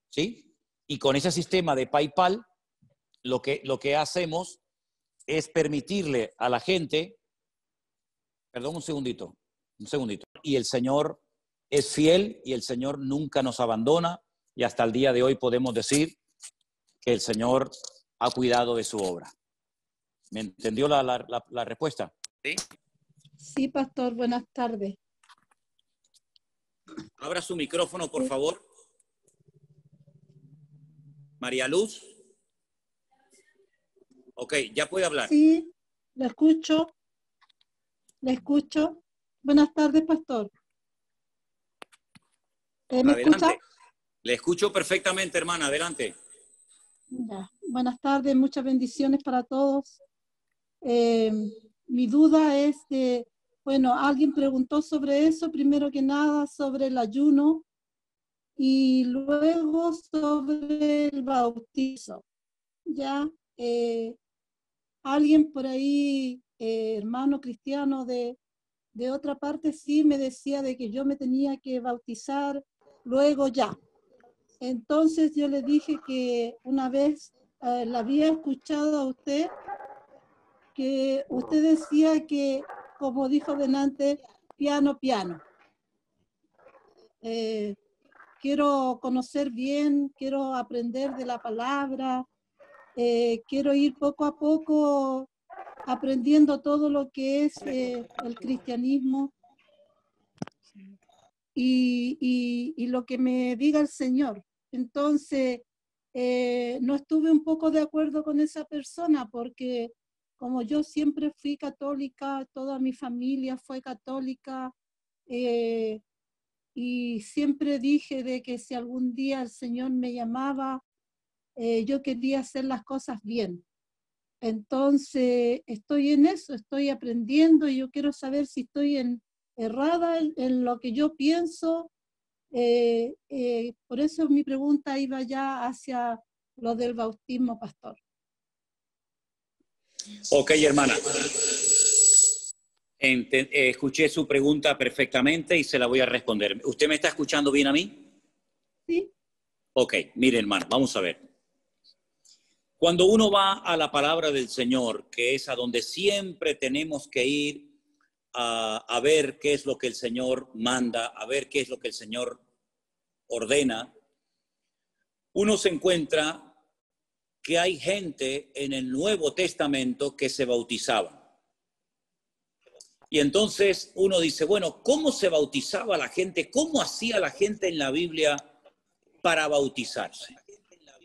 A: ¿Sí? Y con ese sistema de PayPal, lo que hacemos es permitirle a la gente, perdón, un segundito, y el Señor es fiel y el Señor nunca nos abandona y hasta el día de hoy podemos decir que el Señor ha cuidado de su obra. ¿Me entendió la respuesta? ¿Sí?
F: Sí, pastor, buenas tardes.
A: Abra su micrófono, por favor. María Luz. Ok, ya puede hablar.
F: Sí, la escucho. La escucho. Buenas tardes, pastor. ¿Me escucha?
A: Le escucho perfectamente, hermana. Adelante.
F: Ya. Buenas tardes, muchas bendiciones para todos. Mi duda es que, bueno, alguien preguntó sobre eso, primero que nada, sobre el ayuno y luego sobre el bautizo. Ya, alguien por ahí, hermano cristiano de otra parte, sí me decía de que yo me tenía que bautizar luego ya. Entonces yo le dije que una vez la había escuchado a usted, que usted decía que, como dijo delante, piano, piano. Quiero conocer bien, quiero aprender de la palabra, quiero ir poco a poco aprendiendo todo lo que es el cristianismo y lo que me diga el Señor. Entonces, no estuve un poco de acuerdo con esa persona porque como yo siempre fui católica, toda mi familia fue católica, y siempre dije de que si algún día el Señor me llamaba, yo quería hacer las cosas bien. Entonces, estoy en eso, estoy aprendiendo y yo quiero saber si estoy errada en lo que yo pienso. Por eso mi pregunta iba ya hacia lo del bautismo, pastor.
A: Ok, hermana. Escuché su pregunta perfectamente y se la voy a responder. ¿Usted me está escuchando bien a mí?
F: Sí.
A: Ok, mire, hermano, vamos a ver. Cuando uno va a la palabra del Señor, que es a donde siempre tenemos que ir a ver qué es lo que el Señor manda, a ver qué es lo que el Señor ordena, uno se encuentra que hay gente en el Nuevo Testamento que se bautizaban. Y entonces uno dice, bueno, ¿cómo se bautizaba la gente? ¿Cómo hacía la gente en la Biblia para bautizarse?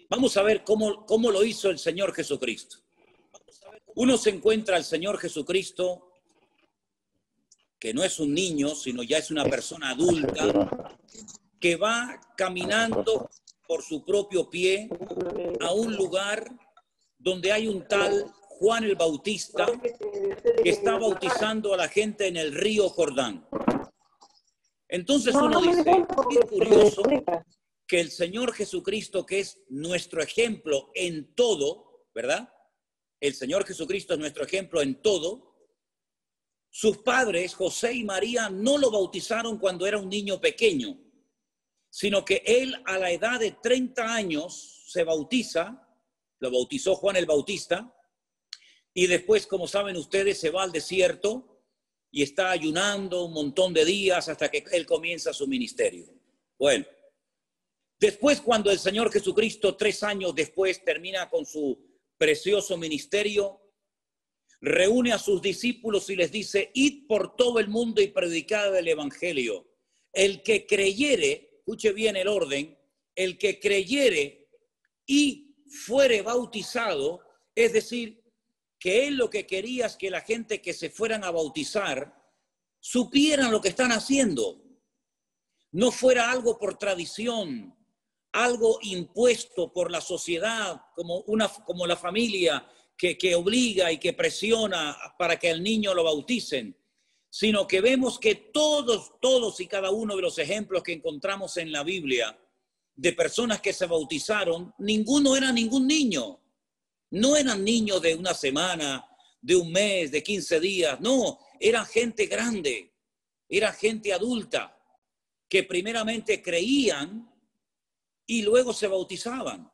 A: Vamos a ver cómo lo hizo el Señor Jesucristo. Uno se encuentra al Señor Jesucristo que no es un niño, sino ya es una persona adulta, que va caminando por su propio pie a un lugar donde hay un tal Juan el Bautista que está bautizando a la gente en el río Jordán. Entonces uno dice, qué curioso que el Señor Jesucristo, que es nuestro ejemplo en todo, ¿verdad? El Señor Jesucristo es nuestro ejemplo en todo. Sus padres, José y María, no lo bautizaron cuando era un niño pequeño, sino que él a la edad de 30 años se bautiza, lo bautizó Juan el Bautista, y después, como saben ustedes, se va al desierto y está ayunando un montón de días hasta que él comienza su ministerio. Bueno, después cuando el Señor Jesucristo 3 años después termina con su precioso ministerio, reúne a sus discípulos y les dice, id por todo el mundo y predicad el evangelio. El que creyere, escuche bien el orden, el que creyere y fuere bautizado, es decir, que él lo que quería es que la gente que se fueran a bautizar supieran lo que están haciendo. No fuera algo por tradición, algo impuesto por la sociedad, como la familia que obliga y que presiona para que al niño lo bauticen, sino que vemos que todos y cada uno de los ejemplos que encontramos en la Biblia de personas que se bautizaron, ninguno era ningún niño. No eran niños de una semana, de un mes, de 15 días. No, eran gente grande, era gente adulta que primeramente creían y luego se bautizaban.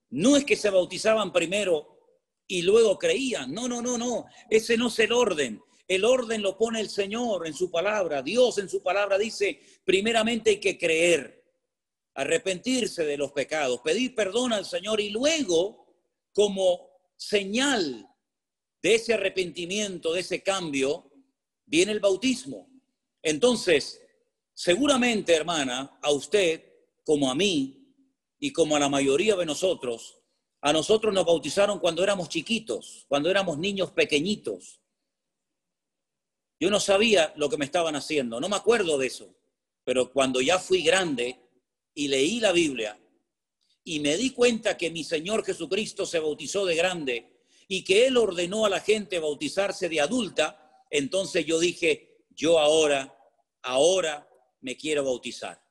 A: No es que se bautizaban primero y luego creían. No. Ese no es el orden. El orden lo pone el Señor en su palabra. Dios en su palabra dice, primeramente hay que creer, arrepentirse de los pecados, pedir perdón al Señor y luego, como señal de ese arrepentimiento, de ese cambio, viene el bautismo. Entonces, seguramente, hermana, a usted, como a mí y como a la mayoría de nosotros, a nosotros nos bautizaron cuando éramos chiquitos, cuando éramos niños pequeñitos. Yo no sabía lo que me estaban haciendo, no me acuerdo de eso, pero cuando ya fui grande y leí la Biblia y me di cuenta que mi Señor Jesucristo se bautizó de grande y que Él ordenó a la gente bautizarse de adulta, entonces yo dije, yo ahora me quiero bautizar,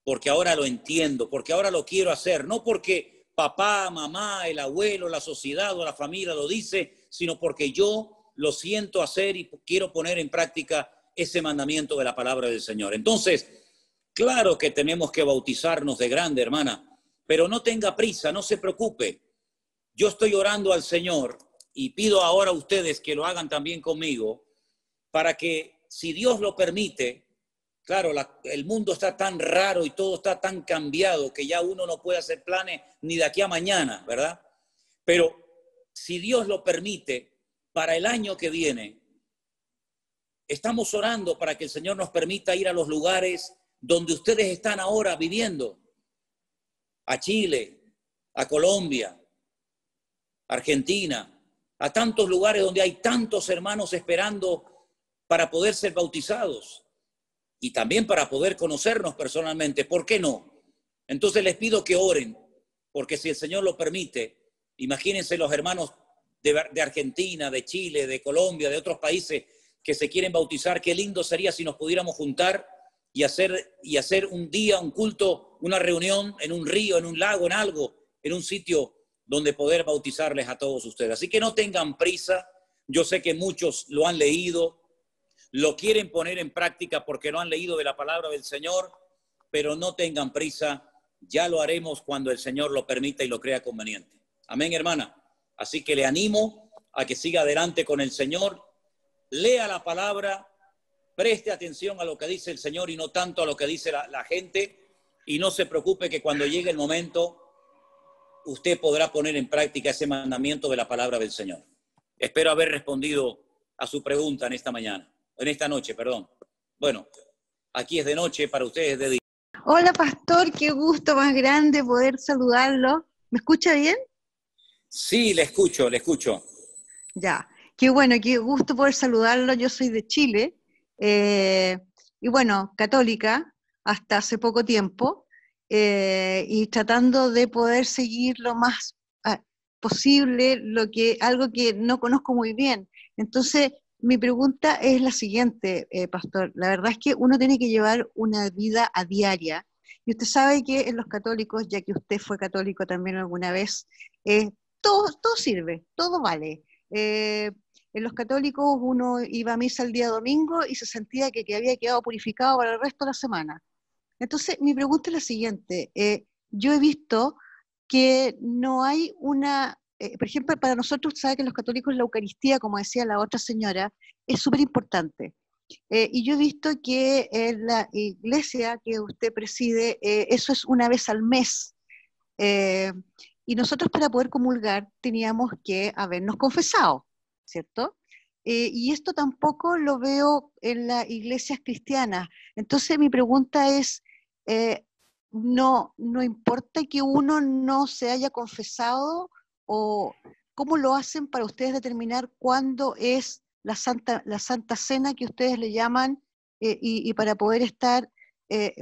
A: porque ahora lo entiendo, porque ahora lo quiero hacer, no porque papá, mamá, el abuelo, la sociedad o la familia lo dice, sino porque yo lo siento hacer y quiero poner en práctica ese mandamiento de la palabra del Señor. Entonces, claro que tenemos que bautizarnos de grande, hermana, pero no tenga prisa, no se preocupe. Yo estoy orando al Señor y pido ahora a ustedes que lo hagan también conmigo para que, si Dios lo permite, claro, el mundo está tan raro y todo está tan cambiado que ya uno no puede hacer planes ni de aquí a mañana, ¿verdad? Pero si Dios lo permite, para el año que viene, estamos orando para que el Señor nos permita ir a los lugares donde ustedes están ahora viviendo, a Chile, a Colombia, Argentina, a tantos lugares donde hay tantos hermanos esperando para poder ser bautizados y también para poder conocernos personalmente. ¿Por qué no? Entonces les pido que oren, porque si el Señor lo permite, imagínense los hermanos de Argentina, de Chile, de Colombia, de otros países que se quieren bautizar. Qué lindo sería si nos pudiéramos juntar y hacer un día, un culto, una reunión en un río, en un lago, en algo, en un sitio donde poder bautizarles a todos ustedes. Así que no tengan prisa. Yo sé que muchos lo han leído, lo quieren poner en práctica porque no han leído de la palabra del Señor, pero no tengan prisa. Ya lo haremos cuando el Señor lo permita y lo crea conveniente. Amén, hermana. Así que le animo a que siga adelante con el Señor. Lea la palabra, preste atención a lo que dice el Señor y no tanto a lo que dice la gente. Y no se preocupe que cuando llegue el momento, usted podrá poner en práctica ese mandamiento de la palabra del Señor. Espero haber respondido a su pregunta en esta noche, perdón. Bueno, aquí es de noche, para ustedes es de día.
G: Hola, pastor, qué gusto más grande poder saludarlo. ¿Me escucha bien?
A: Sí, le escucho.
G: Ya, qué bueno, qué gusto poder saludarlo. Yo soy de Chile. y bueno, católica hasta hace poco tiempo, y tratando de poder seguir lo más posible algo que no conozco muy bien. Entonces, mi pregunta es la siguiente, pastor. La verdad es que uno tiene que llevar una vida a diaria, y usted sabe que en los católicos, ya que usted fue católico también alguna vez, todo sirve, todo vale. En los católicos uno iba a misa el día domingo y se sentía que había quedado purificado para el resto de la semana. Entonces, mi pregunta es la siguiente. Yo he visto que no hay por ejemplo, para nosotros, sabe que los católicos la Eucaristía, como decía la otra señora, es súper importante. Y yo he visto que en la iglesia que usted preside, eso es una vez al mes. Y nosotros para poder comulgar teníamos que habernos confesado, ¿cierto? Y esto tampoco lo veo en las iglesias cristianas. Entonces mi pregunta es, no importa que uno no se haya confesado, o cómo lo hacen para ustedes determinar cuándo es la Santa Cena que ustedes le llaman, y para poder estar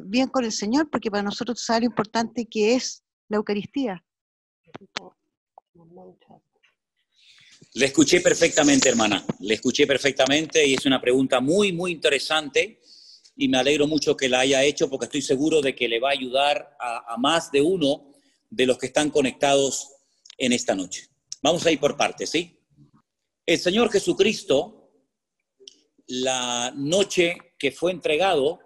G: bien con el Señor, porque para nosotros sabe lo importante que es la Eucaristía.
A: Le escuché perfectamente, hermana, le escuché perfectamente, y es una pregunta muy, muy interesante, y me alegro mucho que la haya hecho, porque estoy seguro de que le va a ayudar a más de uno de los que están conectados en esta noche. Vamos a ir por partes, ¿sí? El Señor Jesucristo, la noche que fue entregado,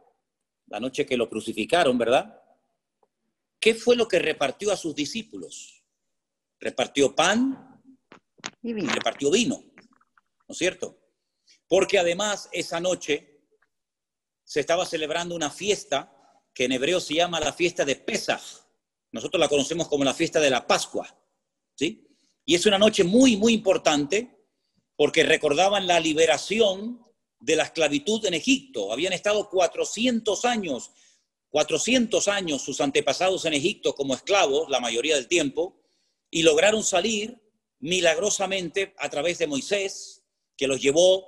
A: la noche que lo crucificaron, ¿verdad? ¿Qué fue lo que repartió a sus discípulos? Repartió pan y repartió vino, ¿no es cierto? Porque además esa noche se estaba celebrando una fiesta que en hebreo se llama la fiesta de Pesaj. Nosotros la conocemos como la fiesta de la Pascua, ¿sí? Y es una noche muy, muy importante porque recordaban la liberación de la esclavitud en Egipto. Habían estado 400 años sus antepasados en Egipto como esclavos, la mayoría del tiempo, y lograron salir milagrosamente a través de Moisés, que los llevó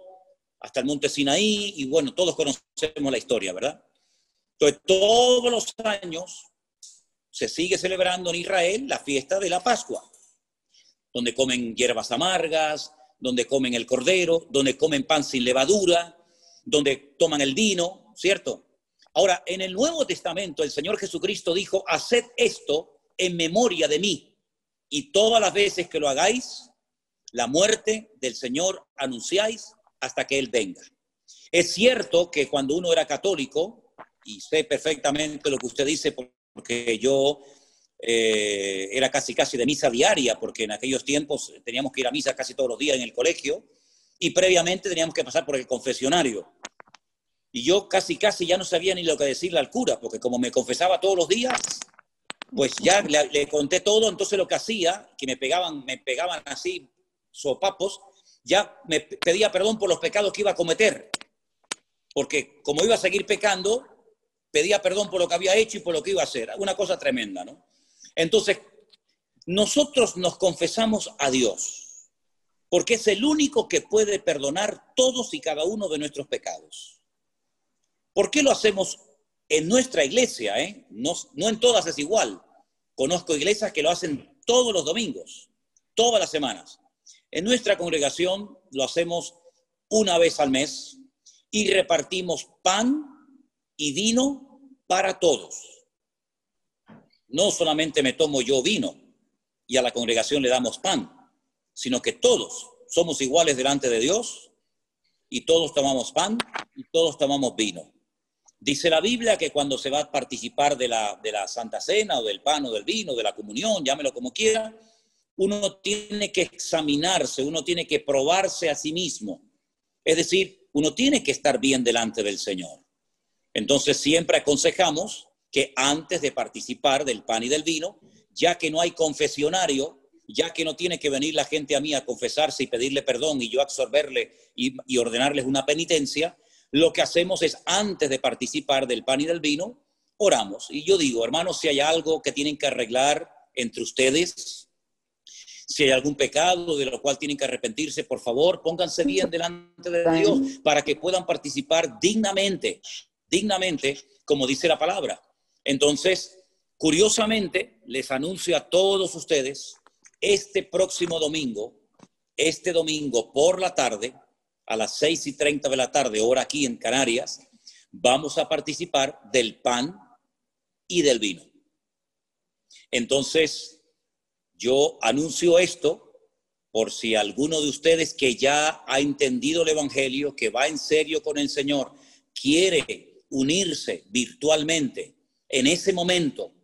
A: hasta el monte Sinaí, y bueno, todos conocemos la historia, ¿verdad? Entonces, todos los años se sigue celebrando en Israel la fiesta de la Pascua, donde comen hierbas amargas, donde comen el cordero, donde comen pan sin levadura, donde toman el vino, ¿cierto? Ahora, en el Nuevo Testamento, el Señor Jesucristo dijo, haced esto en memoria de mí, y todas las veces que lo hagáis, la muerte del Señor anunciáis hasta que Él venga. Es cierto que cuando uno era católico, y sé perfectamente lo que usted dice, porque yo era casi de misa diaria, porque en aquellos tiempos teníamos que ir a misa casi todos los días en el colegio, y previamente teníamos que pasar por el confesionario. Y yo casi ya no sabía ni lo que decirle al cura, porque como me confesaba todos los días, pues ya le conté todo. Entonces lo que hacía, que me pegaban así sopapos, ya me pedía perdón por los pecados que iba a cometer, porque como iba a seguir pecando, pedía perdón por lo que había hecho y por lo que iba a hacer. Una cosa tremenda, ¿no? Entonces, nosotros nos confesamos a Dios, porque es el único que puede perdonar todos y cada uno de nuestros pecados. ¿Por qué lo hacemos en nuestra iglesia? No en todas es igual. Conozco iglesias que lo hacen todos los domingos, todas las semanas. En nuestra congregación lo hacemos una vez al mes y repartimos pan y vino para todos. No solamente me tomo yo vino y a la congregación le damos pan, sino que todos somos iguales delante de Dios y todos tomamos pan y todos tomamos vino. Dice la Biblia que cuando se va a participar de la Santa Cena o del pan o del vino, de la comunión, llámelo como quiera, uno tiene que examinarse, uno tiene que probarse a sí mismo. Es decir, uno tiene que estar bien delante del Señor. Entonces siempre aconsejamos que antes de participar del pan y del vino, ya que no hay confesionario, ya que no tiene que venir la gente a mí a confesarse y pedirle perdón y yo absorberle y ordenarles una penitencia, lo que hacemos es, antes de participar del pan y del vino, oramos. Y yo digo, hermanos, si hay algo que tienen que arreglar entre ustedes, Si hay algún pecado de lo cual tienen que arrepentirse, por favor, pónganse bien delante de Dios para que puedan participar dignamente, como dice la palabra. Entonces, curiosamente, les anuncio a todos ustedes, este próximo domingo, por la tarde, a las 6:30 de la tarde, hora aquí en Canarias, vamos a participar del pan y del vino. Entonces, yo anuncio esto por si alguno de ustedes que ya ha entendido el Evangelio, que va en serio con el Señor, quiere unirse virtualmente en ese momento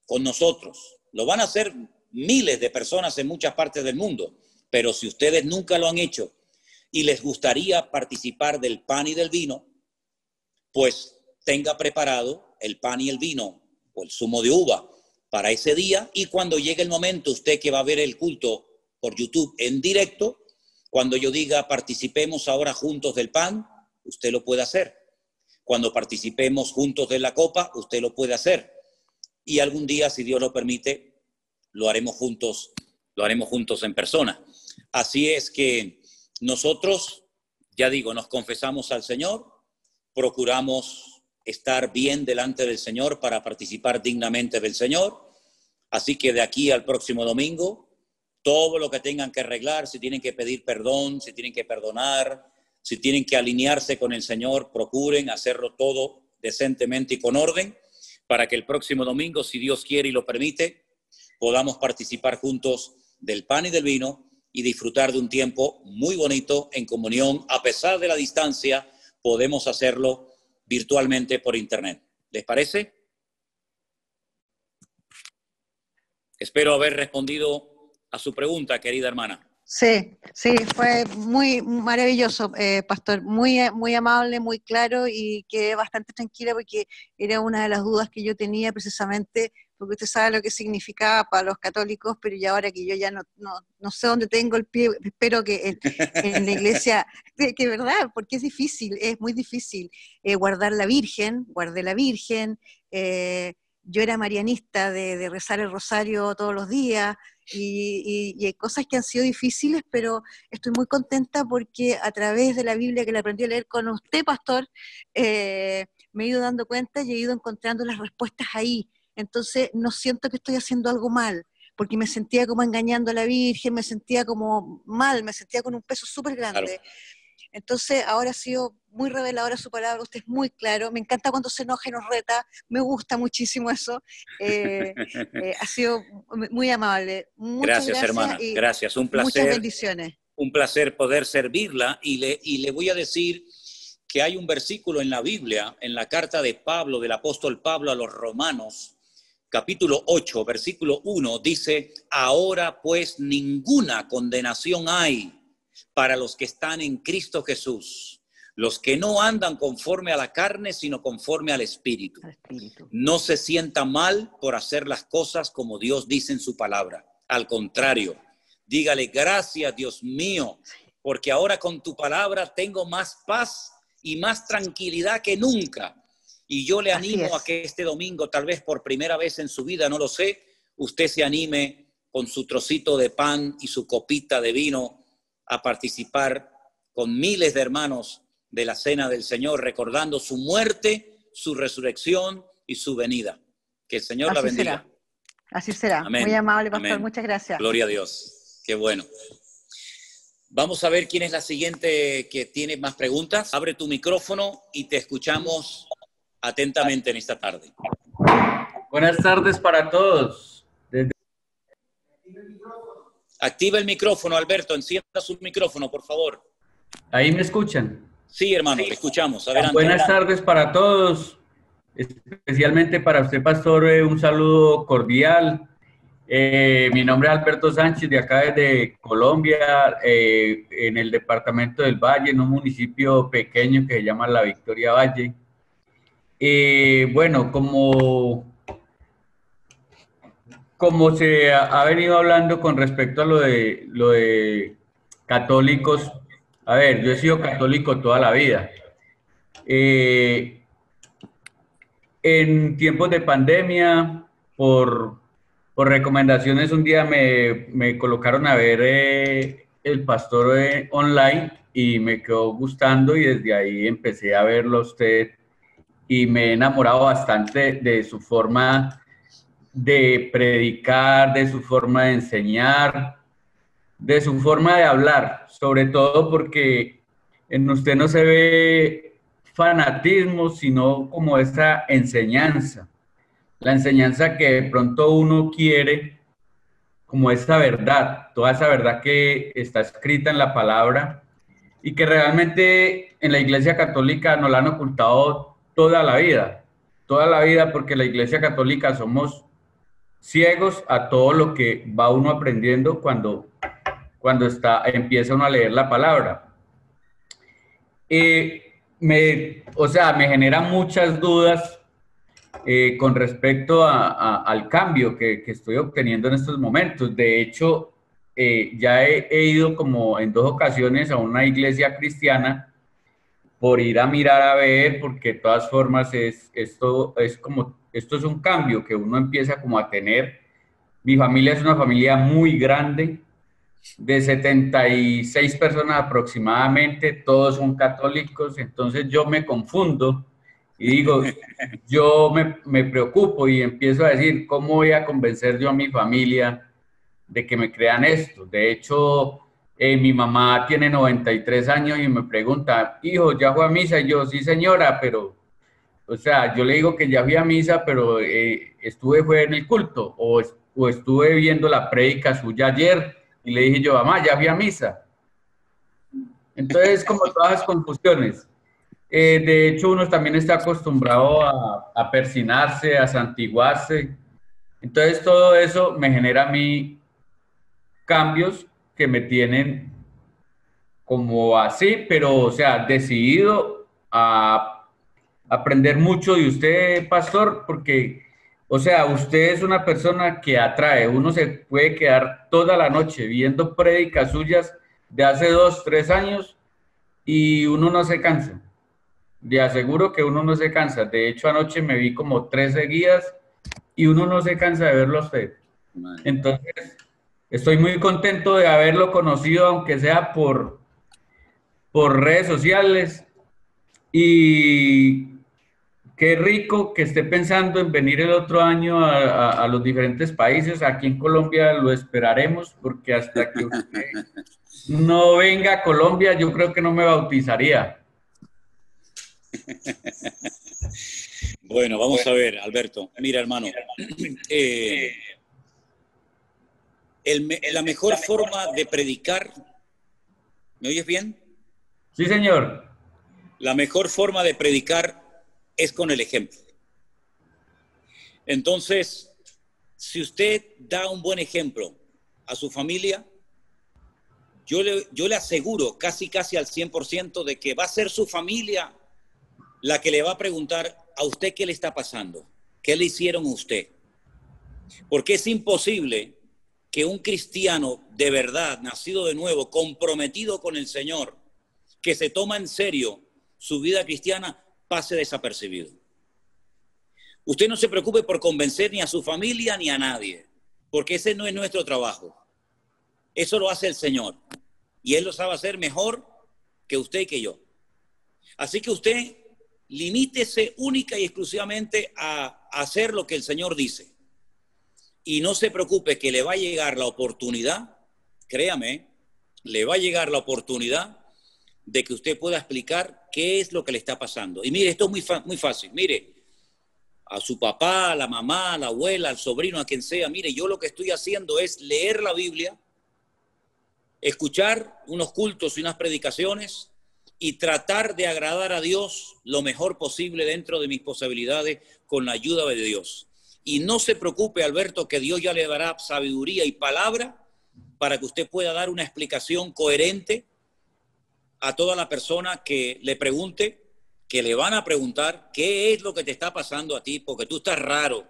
A: con nosotros. Lo van a hacer miles de personas en muchas partes del mundo, pero si ustedes nunca lo han hecho y les gustaría participar del pan y del vino, pues tenga preparado el pan y el vino o el zumo de uva para ese día, y cuando llegue el momento, usted que va a ver el culto por YouTube en directo, cuando yo diga participemos ahora juntos del pan, usted lo puede hacer. Cuando participemos juntos de la copa, usted lo puede hacer. Y algún día, si Dios lo permite, lo haremos juntos en persona. Así es que nosotros, ya digo, nos confesamos al Señor, procuramos estar bien delante del Señor para participar dignamente del Señor. Así que de aquí al próximo domingo, todo lo que tengan que arreglar, si tienen que pedir perdón, si tienen que perdonar, si tienen que alinearse con el Señor, procuren hacerlo todo decentemente y con orden, para que el próximo domingo, si Dios quiere y lo permite, podamos participar juntos del pan y del vino y disfrutar de un tiempo muy bonito en comunión. A pesar de la distancia, podemos hacerlo virtualmente por internet. ¿Les parece? Espero haber respondido a su pregunta, querida hermana.
G: Sí, fue muy maravilloso, pastor, muy amable, muy claro, y quedé bastante tranquila porque era una de las dudas que yo tenía precisamente, porque usted sabe lo que significaba para los católicos, pero ya ahora que yo ya no sé dónde tengo el pie, espero que en la iglesia, que verdad, porque es muy difícil guardé la Virgen, yo era marianista de rezar el rosario todos los días, y hay cosas que han sido difíciles, pero estoy muy contenta porque a través de la Biblia que la aprendí a leer con usted, pastor, me he ido dando cuenta y he ido encontrando las respuestas ahí. Entonces no siento que estoy haciendo algo mal, porque me sentía como engañando a la Virgen, me sentía como mal, me sentía con un peso súper grande. Claro. Entonces ahora ha sido muy reveladora su palabra, usted es muy claro, me encanta cuando se enoja y nos reta, me gusta muchísimo eso, ha sido muy amable. Muchas gracias,
A: hermana, gracias, un placer.
G: Muchas bendiciones.
A: Un placer poder servirla, y le voy a decir que hay un versículo en la Biblia, en la carta de Pablo, del apóstol Pablo a los Romanos, capítulo 8, versículo 1, dice: ahora pues ninguna condenación hay para los que están en Cristo Jesús, los que no andan conforme a la carne, sino conforme al Espíritu. No se sienta mal por hacer las cosas como Dios dice en su palabra. Al contrario, dígale: gracias, Dios mío, porque ahora con tu palabra tengo más paz y más tranquilidad que nunca. Y yo le animo a que este domingo, tal vez por primera vez en su vida, no lo sé, usted se anime con su trocito de pan y su copita de vino a participar con miles de hermanos de la cena del Señor, recordando su muerte, su resurrección y su venida. Que el Señor la bendiga.
G: Así será. Amén. Muy amable, pastor. Amén. Muchas gracias.
A: Gloria a Dios. Qué bueno. Vamos a ver quién es la siguiente que tiene más preguntas. Abre tu micrófono y te escuchamos atentamente en esta tarde.
H: Buenas tardes para todos.
A: Activa el micrófono, Alberto. Encienda su micrófono, por favor.
H: ¿Ahí me escuchan?
A: Sí, hermano, le escuchamos. Adelante.
H: Buenas tardes para todos. Especialmente para usted, pastor, un saludo cordial. Mi nombre es Alberto Sánchez, de acá desde Colombia, en el departamento del Valle, en un municipio pequeño que se llama La Victoria Valle. Bueno, como se ha venido hablando con respecto a lo de católicos, a ver, yo he sido católico toda la vida. En tiempos de pandemia, por por recomendaciones un día me colocaron a ver el pastor online y me quedó gustando y desde ahí empecé a verlo a usted y me he enamorado bastante de su forma de predicar, de su forma de enseñar, de su forma de hablar, sobre todo porque en usted no se ve fanatismo, sino como esa enseñanza. La enseñanza que de pronto uno quiere, como esa verdad, toda esa verdad que está escrita en la palabra y que realmente en la Iglesia Católica nos la han ocultado toda la vida, porque la Iglesia Católica somos ciegos a todo lo que va uno aprendiendo cuando empieza uno a leer la palabra. Me genera muchas dudas con respecto al cambio que estoy obteniendo en estos momentos. De hecho, ya he ido como en 2 ocasiones a una iglesia cristiana por ir a mirar a ver, porque de todas formas esto es un cambio que uno empieza como a tener. Mi familia es una familia muy grande, de 76 personas aproximadamente, todos son católicos, entonces yo me confundo y digo, yo me preocupo y empiezo a decir, ¿cómo voy a convencer yo a mi familia de que me crean esto? De hecho, mi mamá tiene 93 años y me pregunta, hijo, ¿ya fue a misa? Y yo, sí señora, pero, o sea, yo le digo que ya fui a misa, pero fue en el culto, o estuve viendo la prédica suya ayer, y le dije yo, mamá, ya fui a misa. Entonces, como todas las confusiones. De hecho, uno también está acostumbrado a persinarse, a santiguarse. Entonces, todo eso me genera a mí cambios que me tienen como así, pero, o sea, decidido a aprender mucho de usted, pastor, porque, o sea, usted es una persona que atrae. Uno se puede quedar toda la noche viendo prédicas suyas de hace 2, 3 años y uno no se cansa. Le aseguro que uno no se cansa. De hecho, anoche me vi como 3 seguidas y uno no se cansa de verlo a usted. Entonces, estoy muy contento de haberlo conocido, aunque sea por redes sociales. Y qué rico que esté pensando en venir el otro año a los diferentes países. Aquí en Colombia lo esperaremos, porque hasta que usted no venga a Colombia, yo creo que no me bautizaría.
A: Bueno, vamos a ver, Alberto. Mira, hermano, la mejor forma de predicar, ¿me oyes bien?
H: Sí, señor.
A: La mejor forma de predicar es con el ejemplo. Entonces, si usted da un buen ejemplo a su familia, yo le aseguro casi al 100% de que va a ser su familia la que le va a preguntar a usted qué le está pasando, qué le hicieron a usted. Porque es imposible que un cristiano de verdad, nacido de nuevo, comprometido con el Señor, que se toma en serio su vida cristiana, pase desapercibido. Usted no se preocupe por convencer ni a su familia ni a nadie, porque ese no es nuestro trabajo. Eso lo hace el Señor. Y Él lo sabe hacer mejor que usted y que yo. Así que usted limítese única y exclusivamente a hacer lo que el Señor dice. Y no se preocupe que le va a llegar la oportunidad, créame, le va a llegar la oportunidad de que usted pueda explicar qué es lo que le está pasando. Y mire, esto es muy fácil. Mire, a su papá, a la mamá, a la abuela, al sobrino, a quien sea, mire, yo lo que estoy haciendo es leer la Biblia, escuchar unos cultos y unas predicaciones y tratar de agradar a Dios lo mejor posible dentro de mis posibilidades con la ayuda de Dios. Y no se preocupe, Alberto, que Dios ya le dará sabiduría y palabra para que usted pueda dar una explicación coherente a toda la persona que le pregunte, que le van a preguntar qué es lo que te está pasando a ti, porque tú estás raro,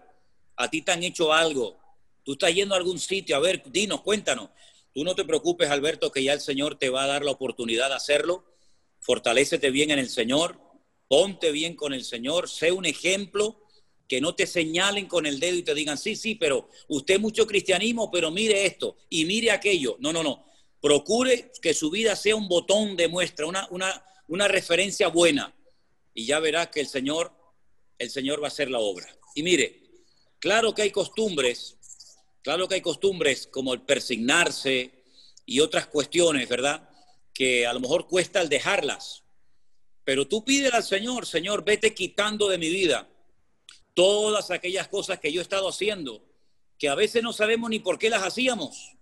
A: a ti te han hecho algo, tú estás yendo a algún sitio, a ver, dinos, cuéntanos. Tú no te preocupes, Alberto, que ya el Señor te va a dar la oportunidad de hacerlo. Fortalécete bien en el Señor, ponte bien con el Señor, sé un ejemplo que no te señalen con el dedo y te digan, sí, sí, pero usted mucho cristianismo, pero mire esto y mire aquello. No, no, no. Procure que su vida sea un botón de muestra, una referencia buena. Y ya verá que el Señor va a hacer la obra. Y mire, claro que hay costumbres como el persignarse y otras cuestiones, ¿verdad? Que a lo mejor cuesta el dejarlas. Pero tú pídele al Señor, Señor, vete quitando de mi vida todas aquellas cosas que yo he estado haciendo, que a veces no sabemos ni por qué las hacíamos.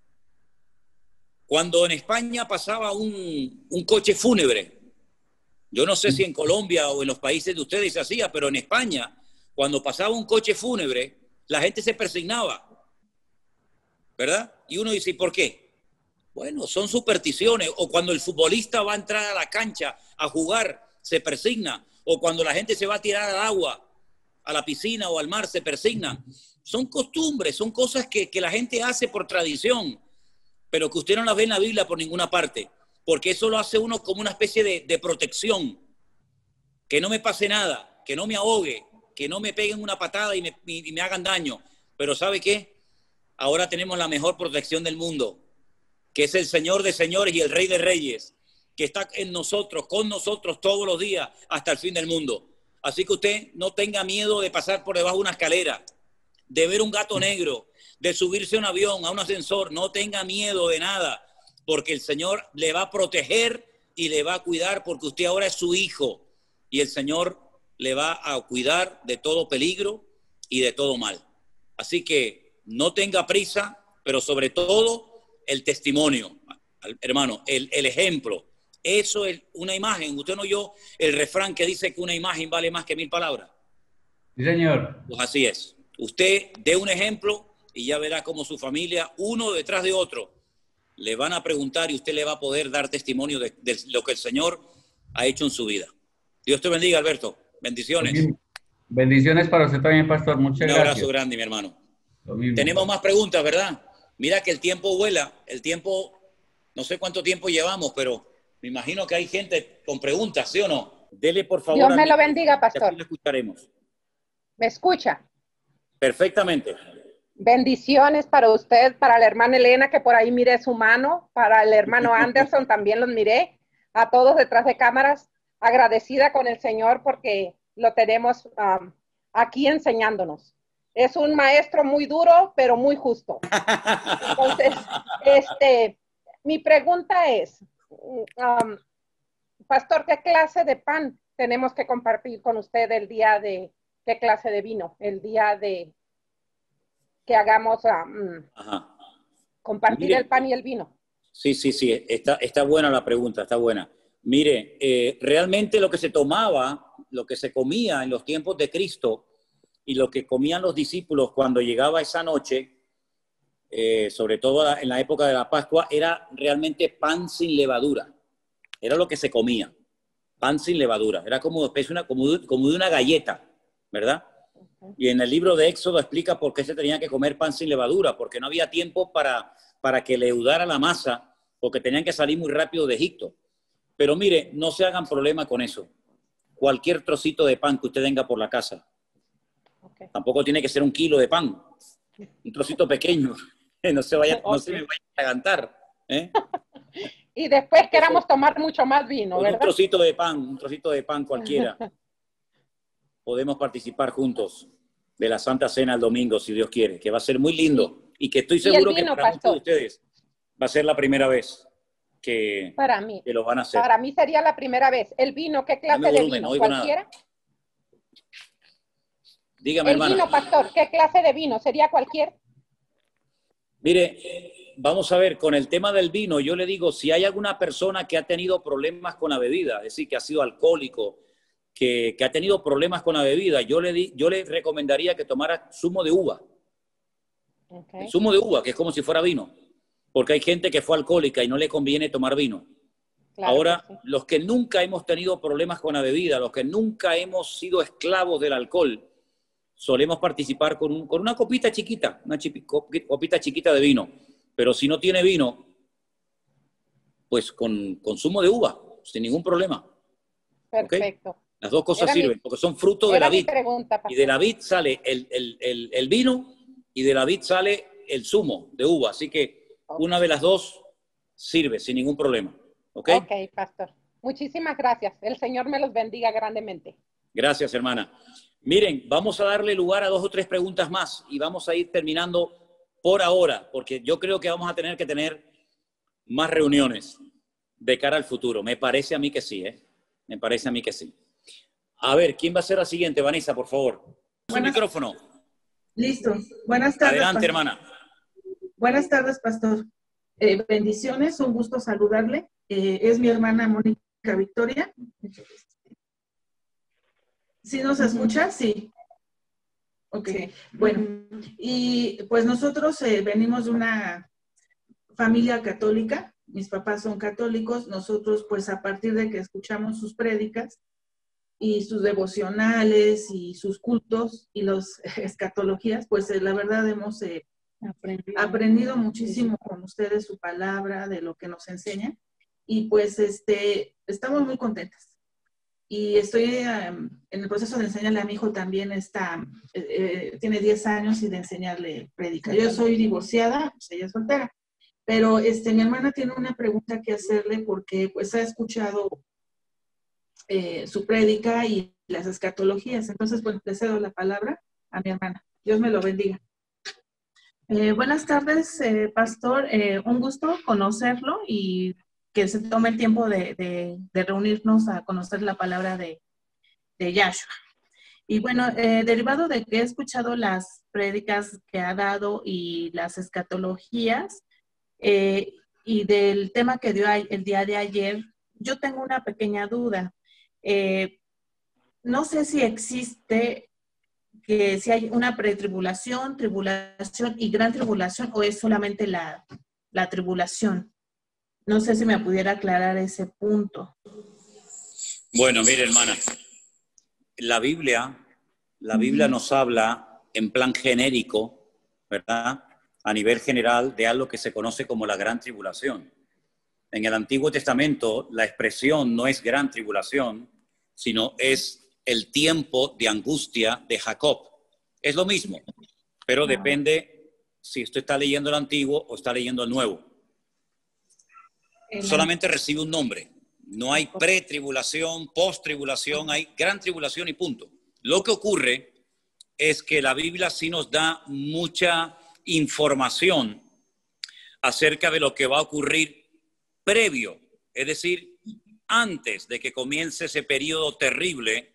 A: Cuando en España pasaba un coche fúnebre, yo no sé si en Colombia o en los países de ustedes se hacía, pero en España, cuando pasaba un coche fúnebre, la gente se persignaba, ¿verdad? Y uno dice, ¿y por qué? Bueno, son supersticiones. O cuando el futbolista va a entrar a la cancha a jugar, se persigna. O cuando la gente se va a tirar al agua, a la piscina o al mar, se persignan. Son costumbres, son cosas que la gente hace por tradición, pero que usted no las ve en la Biblia por ninguna parte, porque eso lo hace uno como una especie de protección. Que no me pase nada, que no me ahogue, que no me peguen una patada y me hagan daño. Pero ¿sabe qué? Ahora tenemos la mejor protección del mundo, que es el Señor de señores y el Rey de reyes, que está en nosotros, con nosotros todos los días hasta el fin del mundo. Así que usted no tenga miedo de pasar por debajo de una escalera, de ver un gato negro, de subirse a un avión, a un ascensor. No tenga miedo de nada, porque el Señor le va a proteger y le va a cuidar, porque usted ahora es su hijo y el Señor le va a cuidar de todo peligro y de todo mal. Así que no tenga prisa, pero sobre todo el testimonio, hermano, el ejemplo. Eso es una imagen. Usted no oyó el refrán que dice que una imagen vale más que 1000 palabras.
H: Sí, señor.
A: Pues así es. Usted dé un ejemplo y ya verá cómo su familia, uno detrás de otro, le van a preguntar y usted le va a poder dar testimonio de lo que el Señor ha hecho en su vida. Dios te bendiga, Alberto. Bendiciones.
H: Bendiciones para usted también, pastor. Muchas gracias.
A: Un abrazo grande, mi hermano. Tenemos más preguntas, ¿verdad? Mira que el tiempo vuela. El tiempo, no sé cuánto tiempo llevamos, pero me imagino que hay gente con preguntas, ¿sí o no? Dele, por favor.
I: Dios me lo bendiga, pastor.
A: Aquí lo escucharemos.
I: ¿Me escucha?
A: Perfectamente.
I: Bendiciones para usted, para la hermana Elena, que por ahí miré su mano, para el hermano Anderson también los miré, a todos detrás de cámaras, agradecida con el Señor porque lo tenemos aquí enseñándonos. Es un maestro muy duro, pero muy justo. Entonces, mi pregunta es, pastor, ¿qué clase de pan tenemos que compartir con usted el día de, qué clase de vino, el día de que hagamos compartir el pan y el vino?
A: Sí, está buena la pregunta, está buena. Mire, realmente lo que se tomaba, lo que se comía en los tiempos de Cristo y lo que comían los discípulos cuando llegaba esa noche, sobre todo en la época de la Pascua, era realmente pan sin levadura. Era lo que se comía, pan sin levadura. Era como de una galleta, ¿verdad? Y en el libro de Éxodo explica por qué se tenía que comer pan sin levadura, porque no había tiempo para que leudara la masa, porque tenían que salir muy rápido de Egipto. Pero mire, no se hagan problema con eso. Cualquier trocito de pan que usted tenga por la casa. Okay. Tampoco tiene que ser 1 kilo de pan. Un trocito pequeño. No se me vaya a agantar.
I: Y después queramos tomar mucho más vino, ¿verdad?
A: Un trocito de pan cualquiera. Podemos participar juntos de la Santa Cena el domingo, si Dios quiere, que va a ser muy lindo. Y que estoy seguro que para muchos de ustedes va a ser la primera vez que lo van a hacer.
I: Para mí sería la primera vez. ¿El vino, qué clase de vino? ¿Cualquiera?
A: Dígame, hermana.
I: El vino, pastor, ¿qué clase de vino? ¿Sería cualquier?
A: Mire, vamos a ver, con el tema del vino, yo le digo, si hay alguna persona que ha tenido problemas con la bebida, es decir, que ha sido alcohólico, que ha tenido problemas con la bebida, yo le recomendaría que tomara zumo de uva. Okay. El zumo de uva, que es como si fuera vino. Porque hay gente que fue alcohólica y no le conviene tomar vino. Claro. Ahora, los que nunca hemos tenido problemas con la bebida, los que nunca hemos sido esclavos del alcohol, solemos participar con una copita chiquita, copita chiquita de vino. Pero si no tiene vino, pues con zumo de uva, sin ningún problema.
I: Perfecto.
A: ¿Okay? Las dos cosas
I: Era mi-
A: sirven, porque son fruto de
I: Era
A: la
I: mi
A: vid.
I: pregunta,
A: Y
I: pastor.
A: de la vid sale el vino, y de la vid sale el zumo de uva. Así que una de las dos sirve sin ningún problema. ¿Ok?
I: Ok, pastor. Muchísimas gracias. El Señor me los bendiga grandemente.
A: Gracias, hermana. Miren, vamos a darle lugar a 2 o 3 preguntas más y vamos a ir terminando por ahora, porque yo creo que vamos a tener que tener más reuniones de cara al futuro. Me parece a mí que sí, ¿eh? Me parece a mí que sí. A ver, ¿quién va a ser la siguiente? Vanessa, por favor. Su micrófono.
J: Listo. Buenas tardes.
A: Adelante,
J: pastor.
A: hermana.
J: Buenas tardes, pastor. Bendiciones, un gusto saludarle. Es mi hermana Mónica Victoria. ¿Sí nos escucha? Sí. Ok, bueno. Y pues nosotros venimos de una familia católica. Mis papás son católicos. Nosotros, pues a partir de que escuchamos sus prédicas y sus devocionales y sus cultos y las escatologías, pues la verdad hemos aprendido muchísimo con ustedes su palabra, de lo que nos enseñan. Y pues estamos muy contentas. Y estoy en el proceso de enseñarle a mi hijo también, tiene 10 años y de enseñarle prédica. Yo soy divorciada, pues ella es soltera. Pero mi hermana tiene una pregunta que hacerle porque pues ha escuchado su prédica y las escatologías. Entonces, pues le cedo la palabra a mi hermana. Dios me lo bendiga.
K: Buenas tardes, pastor. Un gusto conocerlo y que se tome el tiempo de reunirnos a conocer la palabra de Yahshua. Y bueno, derivado de que he escuchado las prédicas que ha dado y las escatologías y del tema que dio el día de ayer, yo tengo una pequeña duda. No sé si existe que si hay una pretribulación, tribulación y gran tribulación, o es solamente la tribulación. No sé si me pudiera aclarar ese punto.
A: Bueno, mire, hermana, la Biblia nos habla en plan genérico, ¿verdad? A nivel general de algo que se conoce como la gran tribulación. En el Antiguo Testamento la expresión no es gran tribulación, sino es el tiempo de angustia de Jacob. Es lo mismo, pero depende si usted está leyendo el Antiguo o está leyendo el Nuevo. Solamente recibe un nombre. No hay pretribulación, postribulación, hay gran tribulación y punto. Lo que ocurre es que la Biblia sí nos da mucha información acerca de lo que va a ocurrir previo, es decir, antes de que comience ese periodo terrible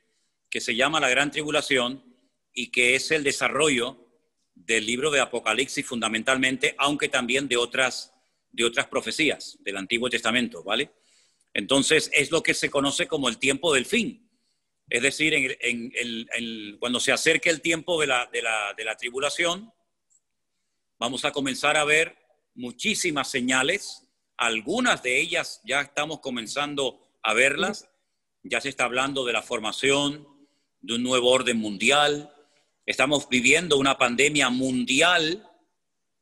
A: que se llama la gran tribulación y que es el desarrollo del libro de Apocalipsis fundamentalmente, aunque también de otras profecías del Antiguo Testamento, ¿vale? Entonces es lo que se conoce como el tiempo del fin. Es decir, cuando se acerque el tiempo de la tribulación, vamos a comenzar a ver muchísimas señales. Algunas de ellas ya estamos comenzando a verlas. Ya se está hablando de la formación de un nuevo orden mundial. Estamos viviendo una pandemia mundial,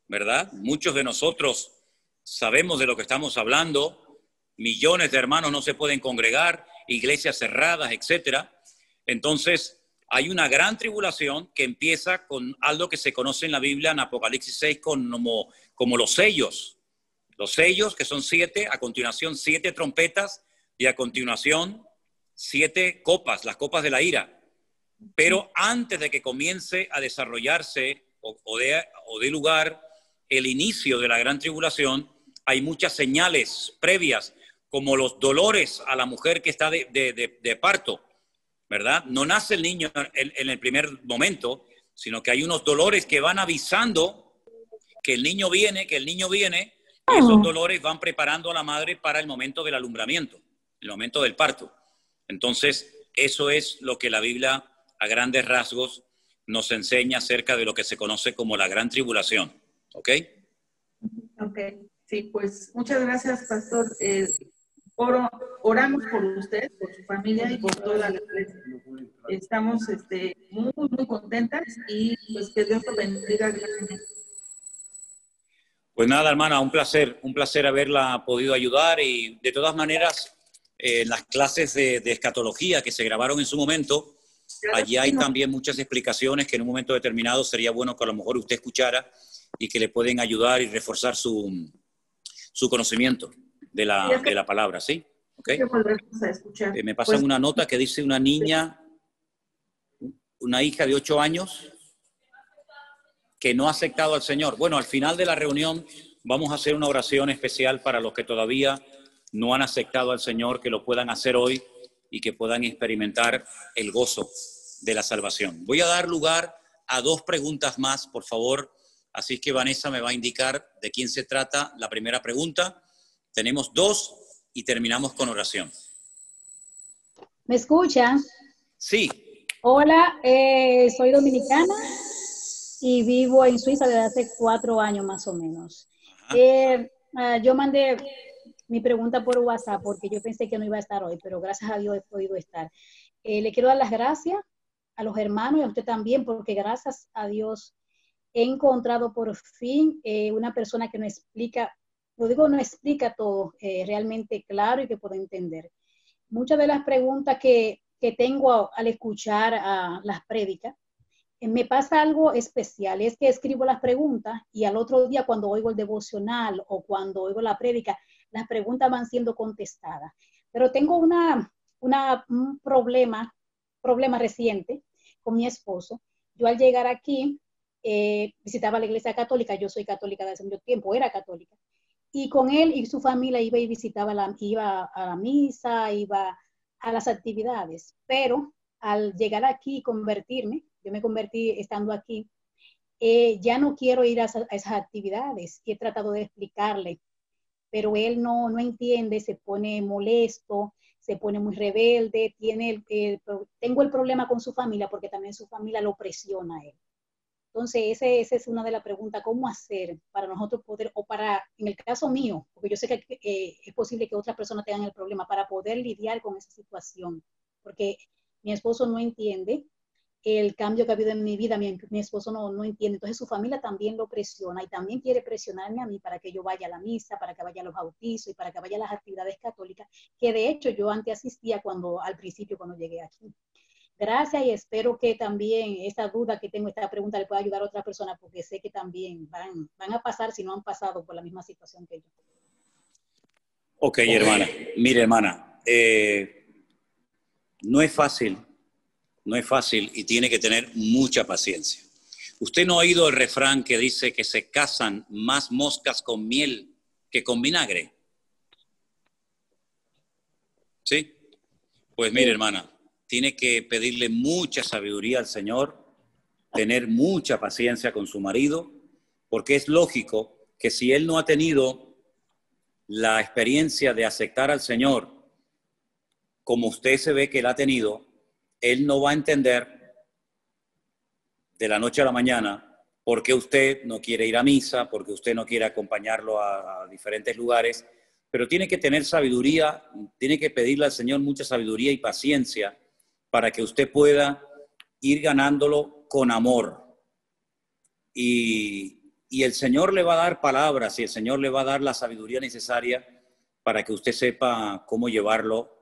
A: ¿verdad? Muchos de nosotros sabemos de lo que estamos hablando. Millones de hermanos no se pueden congregar, iglesias cerradas, etcétera. Entonces, hay una gran tribulación que empieza con algo que se conoce en la Biblia, en Apocalipsis 6, como los sellos. Los sellos, que son 7, a continuación 7 trompetas y a continuación 7 copas, las copas de la ira. Pero antes de que comience a desarrollarse o dé lugar el inicio de la gran tribulación, hay muchas señales previas, como los dolores a la mujer que está de parto, ¿verdad? No nace el niño en el primer momento, sino que hay unos dolores que van avisando que el niño viene, y esos dolores van preparando a la madre para el momento del alumbramiento, el momento del parto. Entonces, eso es lo que la Biblia, a grandes rasgos, nos enseña acerca de lo que se conoce como la gran tribulación. ¿Ok?
K: Ok, sí, pues muchas gracias, pastor. Oramos por usted, por su familia y por toda la iglesia. Estamos muy, muy contentas y pues que Dios lo bendiga grandemente.
A: Pues nada, hermana, un placer haberla podido ayudar y de todas maneras en las clases de escatología que se grabaron en su momento, allí hay también muchas explicaciones que en un momento determinado sería bueno que a lo mejor usted escuchara y que le pueden ayudar y reforzar su conocimiento de la palabra, ¿sí? ¿Okay? Me pasan una nota que dice una niña, una hija de 8 años, que no ha aceptado al Señor. Bueno, al final de la reunión vamos a hacer una oración especial para los que todavía no han aceptado al Señor, que lo puedan hacer hoy y que puedan experimentar el gozo de la salvación. Voy a dar lugar a 2 preguntas más, por favor. Así que Vanessa me va a indicar de quién se trata la primera pregunta. Tenemos 2 y terminamos con oración.
L: ¿Me escuchan?
A: Sí.
L: Hola, soy dominicana y vivo en Suiza desde hace 4 años más o menos. Yo mandé mi pregunta por WhatsApp porque yo pensé que no iba a estar hoy, pero gracias a Dios he podido estar. Le quiero dar las gracias a los hermanos y a usted también, porque gracias a Dios he encontrado por fin una persona que no explica, lo digo, no explica todo realmente claro y que puedo entender. Muchas de las preguntas que tengo al escuchar las prédicas, me pasa algo especial, es que escribo las preguntas y al otro día cuando oigo el devocional o cuando oigo la prédica, las preguntas van siendo contestadas. Pero tengo un problema reciente con mi esposo. Yo al llegar aquí, visitaba la iglesia católica, yo soy católica desde hace mucho tiempo, era católica, y con él y su familia iba y visitaba, iba a la misa, iba a las actividades, pero al llegar aquí y convertirme, yo me convertí estando aquí, ya no quiero ir a esas actividades, y he tratado de explicarle, pero él no entiende, se pone molesto, se pone muy rebelde, tengo el problema con su familia porque también su familia lo presiona a él. Entonces, esa es una de las preguntas, ¿cómo hacer para nosotros poder, o para, en el caso mío, porque yo sé que es posible que otras personas tengan el problema, para poder lidiar con esa situación? Porque mi esposo no entiende el cambio que ha habido en mi vida, mi esposo no entiende, entonces su familia también lo presiona y también quiere presionarme a mí para que yo vaya a la misa, para que vaya a los bautizos y para que vaya a las actividades católicas, que de hecho yo antes asistía al principio cuando llegué aquí. Gracias y espero que también esta duda que tengo, esta pregunta le pueda ayudar a otras personas, porque sé que también van a pasar, si no han pasado por la misma situación que yo.
A: Ok, hermana. Mire, hermana, no es fácil y tiene que tener mucha paciencia. ¿Usted no ha oído el refrán que dice que se casan más moscas con miel que con vinagre? ¿Sí? Pues mire, hermana, tiene que pedirle mucha sabiduría al Señor, tener mucha paciencia con su marido, porque es lógico que si él no ha tenido la experiencia de aceptar al Señor como usted se ve que él ha tenido, él no va a entender de la noche a la mañana por qué usted no quiere ir a misa, por qué usted no quiere acompañarlo a diferentes lugares, pero tiene que tener sabiduría, tiene que pedirle al Señor mucha sabiduría y paciencia para que usted pueda ir ganándolo con amor. Y el Señor le va a dar palabras y el Señor le va a dar la sabiduría necesaria para que usted sepa cómo llevarlo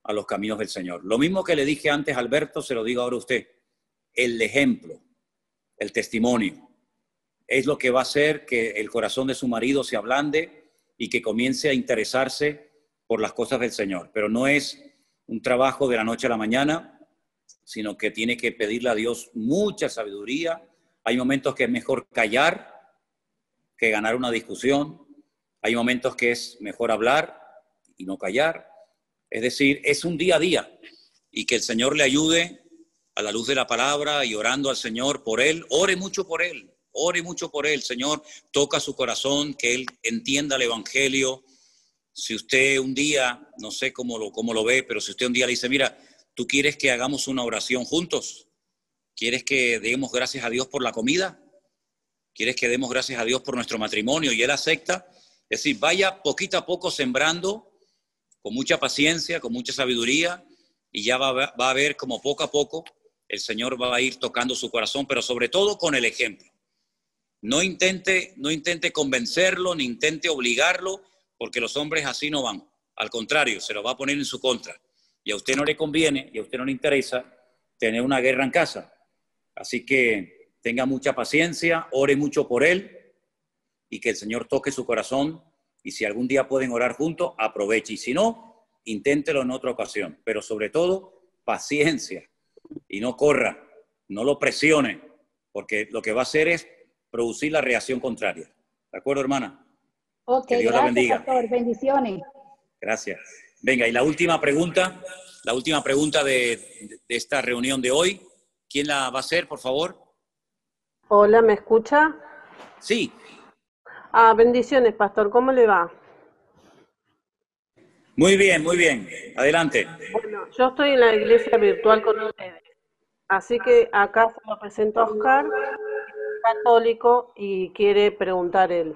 A: a los caminos del Señor. Lo mismo que le dije antes a Alberto, se lo digo ahora a usted. El ejemplo, el testimonio, es lo que va a hacer que el corazón de su marido se ablande y que comience a interesarse por las cosas del Señor. Pero no es un trabajo de la noche a la mañana, sino que tiene que pedirle a Dios mucha sabiduría. Hay momentos que es mejor callar que ganar una discusión. Hay momentos que es mejor hablar y no callar. Es decir, es un día a día y que el Señor le ayude a la luz de la palabra y orando al Señor por él. Ore mucho por él, ore mucho por él. Señor, toca su corazón, que él entienda el evangelio. Si usted un día, no sé cómo lo ve, pero si usted un día le dice, mira, ¿tú quieres que hagamos una oración juntos? ¿Quieres que demos gracias a Dios por la comida? ¿Quieres que demos gracias a Dios por nuestro matrimonio? Y él acepta. Es decir, vaya poquito a poco sembrando, con mucha paciencia, con mucha sabiduría, y ya va a ver como poco a poco el Señor va a ir tocando su corazón, pero sobre todo con el ejemplo. No intente convencerlo, ni intente obligarlo, porque los hombres así no van. Al contrario, se lo va a poner en su contra. Y a usted no le conviene, y a usted no le interesa tener una guerra en casa. Así que tenga mucha paciencia, ore mucho por él y que el Señor toque su corazón. Y si algún día pueden orar juntos, aproveche. Y si no, inténtelo en otra ocasión. Pero sobre todo, paciencia. Y no corra, no lo presione, porque lo que va a hacer es producir la reacción contraria. ¿De acuerdo, hermana?
L: Ok,
A: que Dios la
L: gracias,
A: bendiga.
L: pastor. Bendiciones.
A: Gracias. Venga, y la última pregunta de esta reunión de hoy. ¿Quién la va a hacer, por favor?
M: Hola, ¿me escucha?
A: Sí.
M: Bendiciones, pastor. ¿Cómo le va?
A: Muy bien, muy bien. Adelante.
M: Bueno, yo estoy en la iglesia virtual con ustedes. Así que acá se lo presento a Oscar, católico, y quiere preguntar él.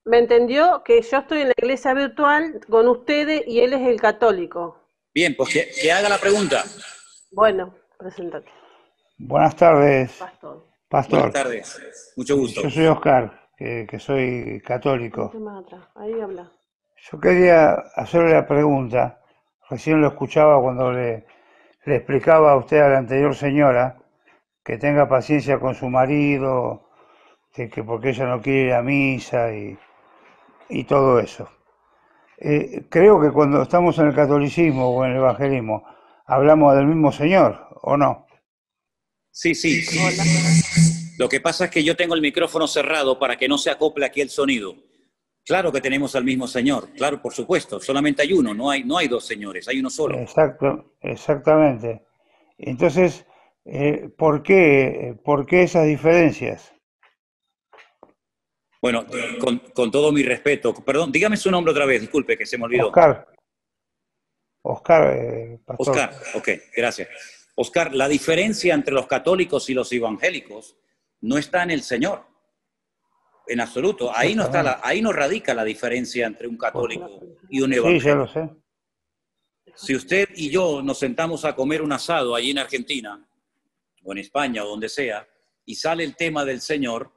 M: ¿Me entendió? Que yo estoy en la iglesia virtual con ustedes y él es el católico.
A: Bien, pues que haga la pregunta.
M: Bueno, preséntate.
N: Buenas tardes,
M: Pastor.
N: pastor.
A: Buenas tardes. Mucho gusto.
N: Yo soy Oscar, que soy católico.
M: Ahí habla.
N: Yo quería hacerle la pregunta, recién lo escuchaba cuando le explicaba a usted, a la anterior señora, que tenga paciencia con su marido, que porque ella no quiere ir a misa y todo eso. Creo que cuando estamos en el catolicismo o en el evangelismo, hablamos del mismo Señor, ¿o no?
A: Sí, sí.
M: Hola.
A: Lo que pasa es que yo tengo el micrófono cerrado para que no se acople aquí el sonido. Claro que tenemos al mismo Señor, claro, por supuesto. Solamente hay uno, no hay dos señores, hay uno solo.
N: Exacto, exactamente. Entonces, ¿por qué esas diferencias?
A: Bueno, con todo mi respeto. Perdón, dígame su nombre otra vez, disculpe, que se me olvidó.
N: Oscar, pastor.
A: Oscar, ok, gracias. Oscar, la diferencia entre los católicos y los evangélicos no está en el Señor, en absoluto. Ahí no radica la diferencia entre un católico y un evangélico.
N: Sí, ya lo sé.
A: Si usted y yo nos sentamos a comer un asado allí en Argentina, o en España, o donde sea, y sale el tema del Señor,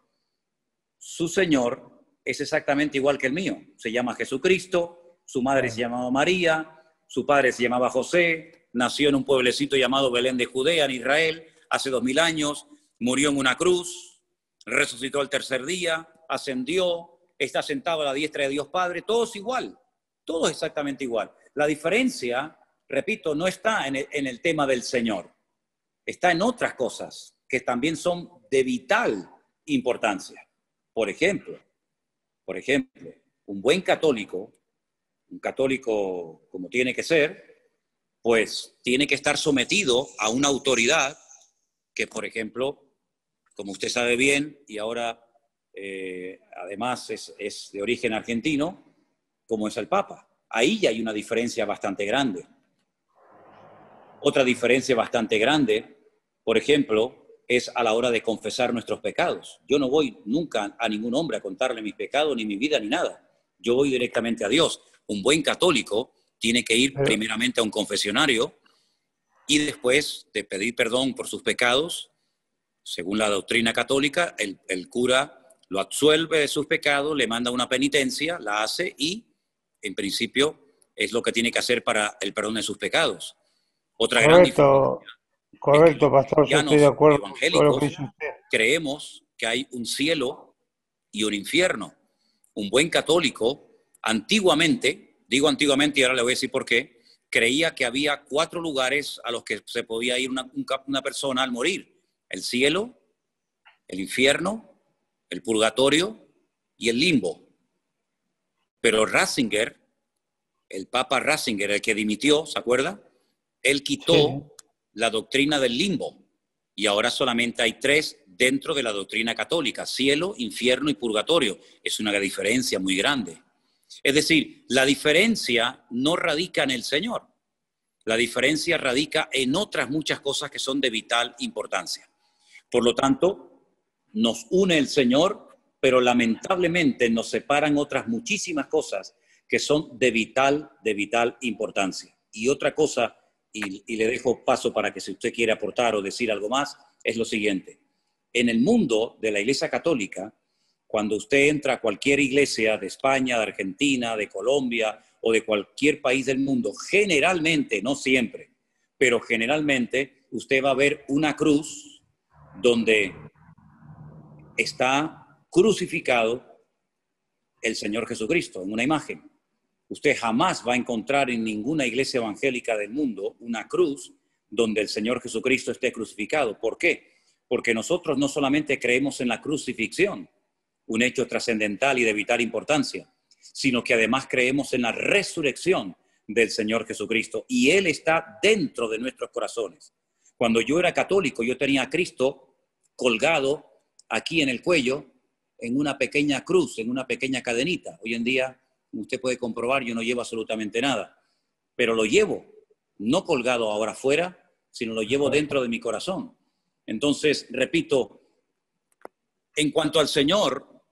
A: su Señor es exactamente igual que el mío. Se llama Jesucristo, su madre se llamaba María, su padre se llamaba José, nació en un pueblecito llamado Belén de Judea, en Israel, hace 2000 años, murió en una cruz, resucitó al tercer día, ascendió, está sentado a la diestra de Dios Padre, todo es igual, todo es exactamente igual. La diferencia, repito, no está en el tema del Señor, está en otras cosas que también son de vital importancia. Por ejemplo, un buen católico, un católico como tiene que ser, pues tiene que estar sometido a una autoridad que, por ejemplo, como usted sabe bien, y ahora además es de origen argentino, como es el Papa. Ahí ya hay una diferencia bastante grande. Otra diferencia bastante grande, por ejemplo, es a la hora de confesar nuestros pecados. Yo no voy nunca a ningún hombre a contarle mis pecados, ni mi vida, ni nada. Yo voy directamente a Dios. Un buen católico tiene que ir primeramente a un confesionario y después de pedir perdón por sus pecados, según la doctrina católica, el cura lo absuelve de sus pecados, le manda una penitencia, la hace y, en principio, es lo que tiene que hacer para el perdón de sus pecados. Otra gran diferencia.
N: Correcto, pastor, yo estoy de acuerdo
A: con lo que dice usted. Creemos que hay un cielo y un infierno. Un buen católico, antiguamente, digo antiguamente y ahora le voy a decir por qué, creía que había 4 lugares a los que se podía ir una persona al morir. El cielo, el infierno, el purgatorio y el limbo. Pero Ratzinger, el Papa Ratzinger, el que dimitió, ¿se acuerda? Él quitó la doctrina del limbo y ahora solamente hay 3 dentro de la doctrina católica: cielo, infierno y purgatorio. Es una diferencia muy grande. Es decir, la diferencia no radica en el Señor. La diferencia radica en otras muchas cosas que son de vital importancia. Por lo tanto, nos une el Señor, pero lamentablemente nos separan otras muchísimas cosas que son de vital importancia. Y otra cosa, y le dejo paso para que si usted quiere aportar o decir algo más, es lo siguiente. En el mundo de la Iglesia Católica, cuando usted entra a cualquier iglesia de España, de Argentina, de Colombia o de cualquier país del mundo, generalmente, no siempre, pero generalmente usted va a ver una cruz donde está crucificado el Señor Jesucristo en una imagen. Usted jamás va a encontrar en ninguna iglesia evangélica del mundo una cruz donde el Señor Jesucristo esté crucificado. ¿Por qué? Porque nosotros no solamente creemos en la crucifixión, un hecho trascendental y de vital importancia, sino que además creemos en la resurrección del Señor Jesucristo, y Él está dentro de nuestros corazones. Cuando yo era católico, yo tenía a Cristo colgado aquí en el cuello, en una pequeña cruz, en una pequeña cadenita. Hoy en día, como usted puede comprobar, yo no llevo absolutamente nada, pero lo llevo, no colgado ahora afuera, sino lo llevo dentro de mi corazón. Entonces, repito, en cuanto al Señor,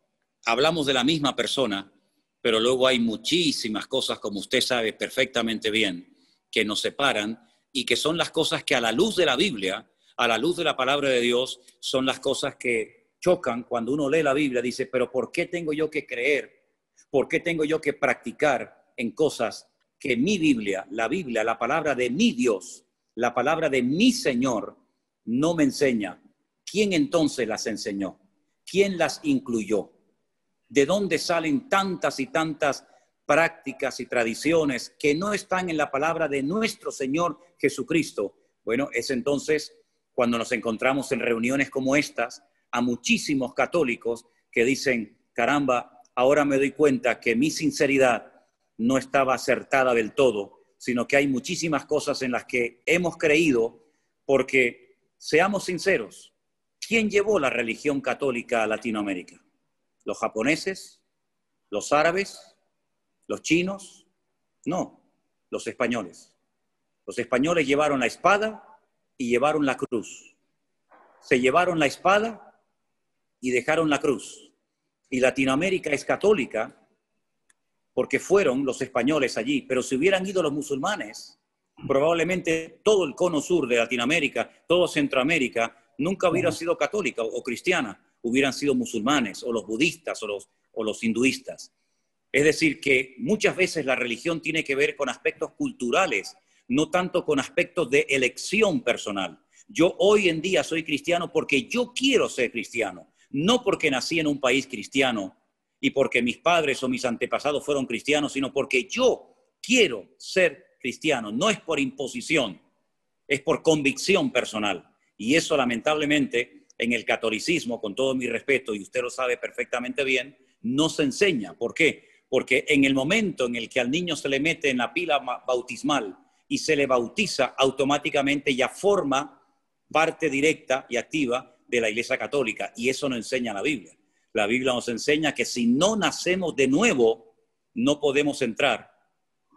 A: hablamos de la misma persona, pero luego hay muchísimas cosas, como usted sabe perfectamente bien, que nos separan y que son las cosas que a la luz de la Biblia, a la luz de la palabra de Dios, son las cosas que chocan cuando uno lee la Biblia. Dice, pero ¿por qué tengo yo que creer? ¿Por qué tengo yo que practicar en cosas que mi Biblia, la palabra de mi Dios, la palabra de mi Señor, no me enseña? ¿Quién entonces las enseñó? ¿Quién las incluyó? ¿De dónde salen tantas y tantas prácticas y tradiciones que no están en la palabra de nuestro Señor Jesucristo? Bueno, es entonces cuando nos encontramos en reuniones como estas, a muchísimos católicos que dicen, caramba, ahora me doy cuenta que mi sinceridad no estaba acertada del todo, sino que hay muchísimas cosas en las que hemos creído, porque, seamos sinceros, ¿quién llevó la religión católica a Latinoamérica? ¿Los japoneses? ¿Los árabes? ¿Los chinos? No, los españoles. Los españoles llevaron la espada y llevaron la cruz. Se llevaron la espada y dejaron la cruz. Y Latinoamérica es católica porque fueron los españoles allí, pero si hubieran ido los musulmanes, probablemente todo el cono sur de Latinoamérica, todo Centroamérica, nunca hubiera sido católica o cristiana, hubieran sido musulmanes o los budistas o los hinduistas. Es decir, que muchas veces la religión tiene que ver con aspectos culturales, no tanto con aspectos de elección personal. Yo hoy en día soy cristiano porque yo quiero ser cristiano, no porque nací en un país cristiano y porque mis padres o mis antepasados fueron cristianos, sino porque yo quiero ser cristiano. No es por imposición, es por convicción personal. Y eso lamentablemente en el catolicismo, con todo mi respeto, y usted lo sabe perfectamente bien, no se enseña. ¿Por qué? Porque en el momento en el que al niño se le mete en la pila bautismal y se le bautiza, automáticamente ya forma parte directa y activa de la Iglesia Católica, y eso no enseña la Biblia. La Biblia nos enseña que si no nacemos de nuevo, no podemos entrar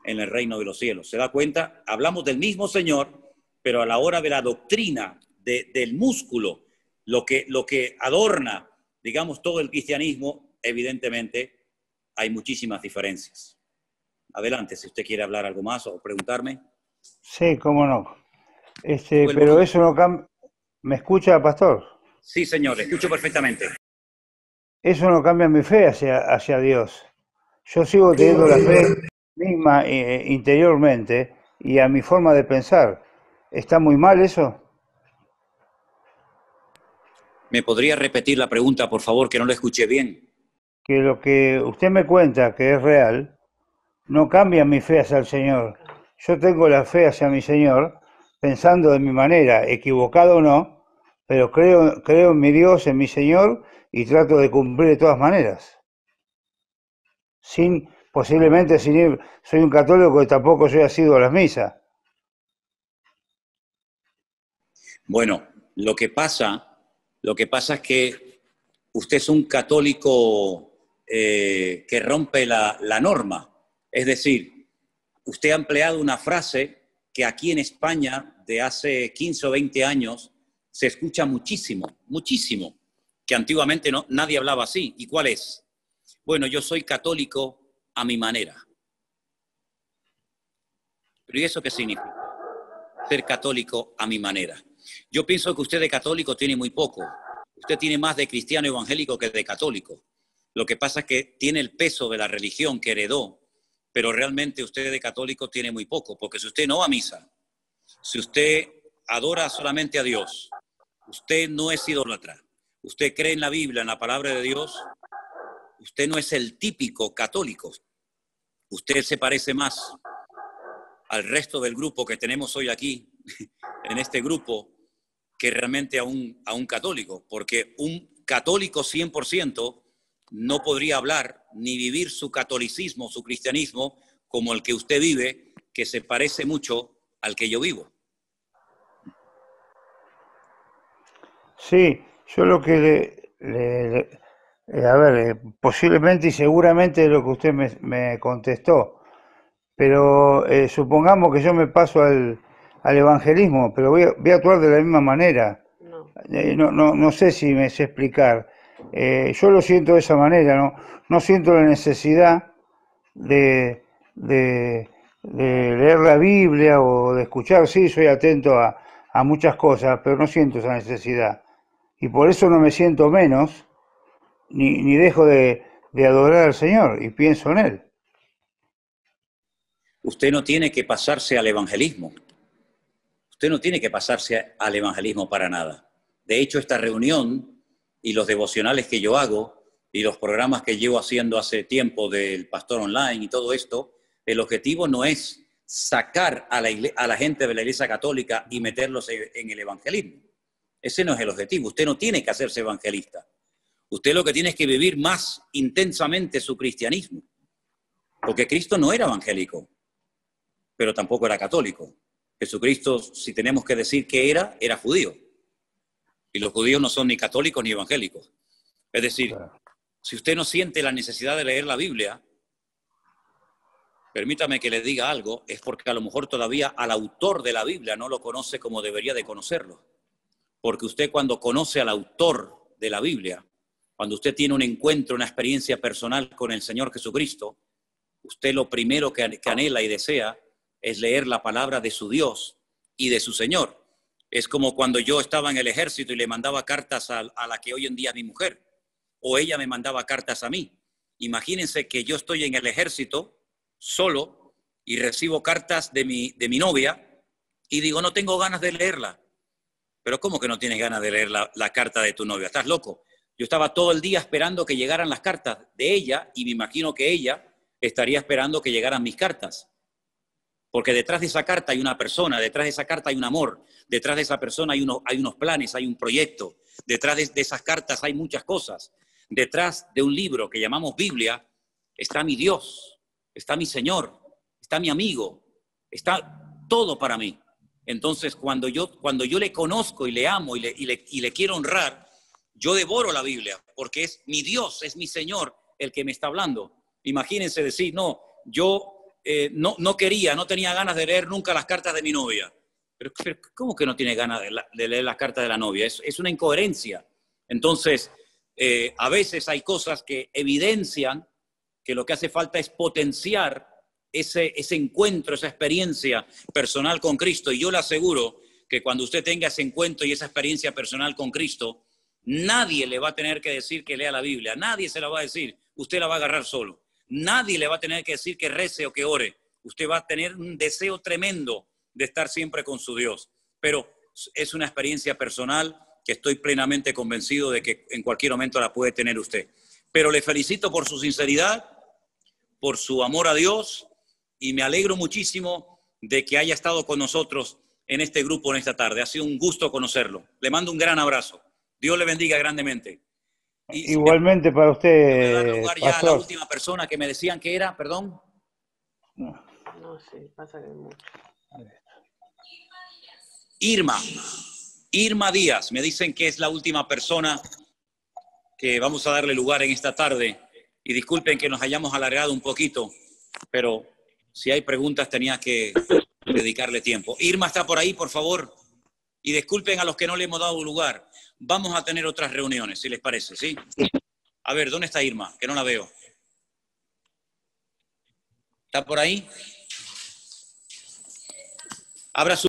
A: en el reino de los cielos. ¿Se da cuenta? Hablamos del mismo Señor, pero a la hora de la doctrina, del músculo, lo que adorna, digamos, todo el cristianismo, evidentemente hay muchísimas diferencias. Adelante, si usted quiere hablar algo más o preguntarme.
N: Sí, cómo no. Pero eso no cambia. ¿Me escucha, pastor?
A: Sí, señor, le escucho perfectamente.
N: Eso no cambia mi fe hacia Dios. Yo sigo teniendo la fe misma interiormente y a mi forma de pensar. ¿Está muy mal eso?
A: ¿Me podría repetir la pregunta, por favor, que no la escuché bien?
N: Que lo que usted me cuenta que es real no cambia mi fe hacia el Señor. Yo tengo la fe hacia mi Señor pensando de mi manera, equivocado o no, pero creo en mi Dios, en mi Señor, y trato de cumplir de todas maneras. Posiblemente soy un católico que tampoco soy asiduo a las misas.
A: Bueno, lo que pasa es que usted es un católico que rompe la norma. Es decir, usted ha empleado una frase que aquí en España de hace 15 o 20 años se escucha muchísimo, muchísimo, que antiguamente nadie hablaba así. ¿Y cuál es? Bueno, yo soy católico a mi manera. ¿Pero y eso qué significa? Ser católico a mi manera. Yo pienso que usted de católico tiene muy poco. Usted tiene más de cristiano evangélico que de católico. Lo que pasa es que tiene el peso de la religión que heredó pero realmente usted de católico tiene muy poco, porque si usted no va a misa, si usted adora solamente a Dios, usted no es idólatra, usted cree en la Biblia, en la palabra de Dios, usted no es el típico católico. Usted se parece más al resto del grupo que tenemos hoy aquí, en este grupo, que realmente a un católico, porque un católico 100% no podría hablar ni vivir su catolicismo, su cristianismo, como el que usted vive, que se parece mucho al que yo vivo.
N: Sí, yo lo que a ver, posiblemente y seguramente lo que usted me contestó, pero supongamos que yo me paso al evangelismo, pero voy a actuar de la misma manera. No sé si me sé explicar. Yo lo siento de esa manera, no siento la necesidad de leer la Biblia o de escuchar. Sí, soy atento a muchas cosas, pero no siento esa necesidad. Y por eso no me siento menos, ni dejo de adorar al Señor y pienso en Él.
A: Usted no tiene que pasarse al evangelismo. Usted no tiene que pasarse al evangelismo para nada. De hecho, esta reunión y los devocionales que yo hago y los programas que llevo haciendo hace tiempo del Pastor Online y todo esto, el objetivo no es sacar a la gente de la Iglesia Católica y meterlos en el evangelismo. Ese no es el objetivo. Usted no tiene que hacerse evangelista. Usted lo que tiene es que vivir más intensamente su cristianismo. Porque Cristo no era evangélico, pero tampoco era católico. Jesucristo, si tenemos que decir que era judío. Y los judíos no son ni católicos ni evangélicos. Es decir, si usted no siente la necesidad de leer la Biblia, permítame que le diga algo, es porque a lo mejor todavía al autor de la Biblia no lo conoce como debería de conocerlo. Porque usted cuando conoce al autor de la Biblia, cuando usted tiene un encuentro, una experiencia personal con el Señor Jesucristo, usted lo primero que anhela y desea es leer la palabra de su Dios y de su Señor. Es como cuando yo estaba en el ejército y le mandaba cartas a la que hoy en día es mi mujer, o ella me mandaba cartas a mí. Imagínense que yo estoy en el ejército solo y recibo cartas de mi novia y digo, no tengo ganas de leerla. Pero ¿cómo que no tienes ganas de leer la carta de tu novia? ¿Estás loco? Yo estaba todo el día esperando que llegaran las cartas de ella y me imagino que ella estaría esperando que llegaran mis cartas. Porque detrás de esa carta hay una persona, detrás de esa carta hay un amor, detrás de esa persona hay unos planes, hay un proyecto, detrás de esas cartas hay muchas cosas. Detrás de un libro que llamamos Biblia está mi Dios, está mi Señor, está mi amigo, está todo para mí. Entonces, cuando yo le conozco y le amo y le quiero honrar, yo devoro la Biblia, porque es mi Dios, es mi Señor el que me está hablando. Imagínense decir, no, yo no tenía ganas de leer nunca las cartas de mi novia. Pero ¿cómo que no tiene ganas de leer las cartas de la novia? Es una incoherencia. Entonces, a veces hay cosas que evidencian que lo que hace falta es potenciar ese encuentro, esa experiencia personal con Cristo. Y yo le aseguro que cuando usted tenga ese encuentro y esa experiencia personal con Cristo, nadie le va a tener que decir que lea la Biblia. Nadie se la va a decir. Usted la va a agarrar solo. Nadie le va a tener que decir que rece o que ore. Usted va a tener un deseo tremendo de estar siempre con su Dios. Pero es una experiencia personal que estoy plenamente convencido de que en cualquier momento la puede tener usted. Pero le felicito por su sinceridad, por su amor a Dios, y me alegro muchísimo de que haya estado con nosotros en este grupo en esta tarde. Ha sido un gusto conocerlo. Le mando un gran abrazo. Dios le bendiga grandemente. Y
N: igualmente para usted,
A: dar lugar ya
N: pastor.
A: a la última persona que me decían que era, perdón.
M: No sé, pasa que mucho.
A: Irma Díaz, me dicen que es la última persona que vamos a darle lugar en esta tarde. Y disculpen que nos hayamos alargado un poquito, pero si hay preguntas tenía que dedicarle tiempo. Irma está por ahí, por favor. Y disculpen a los que no le hemos dado lugar. Vamos a tener otras reuniones, si les parece, ¿sí? A ver, ¿dónde está Irma? Que no la veo. ¿Está por ahí? Abra su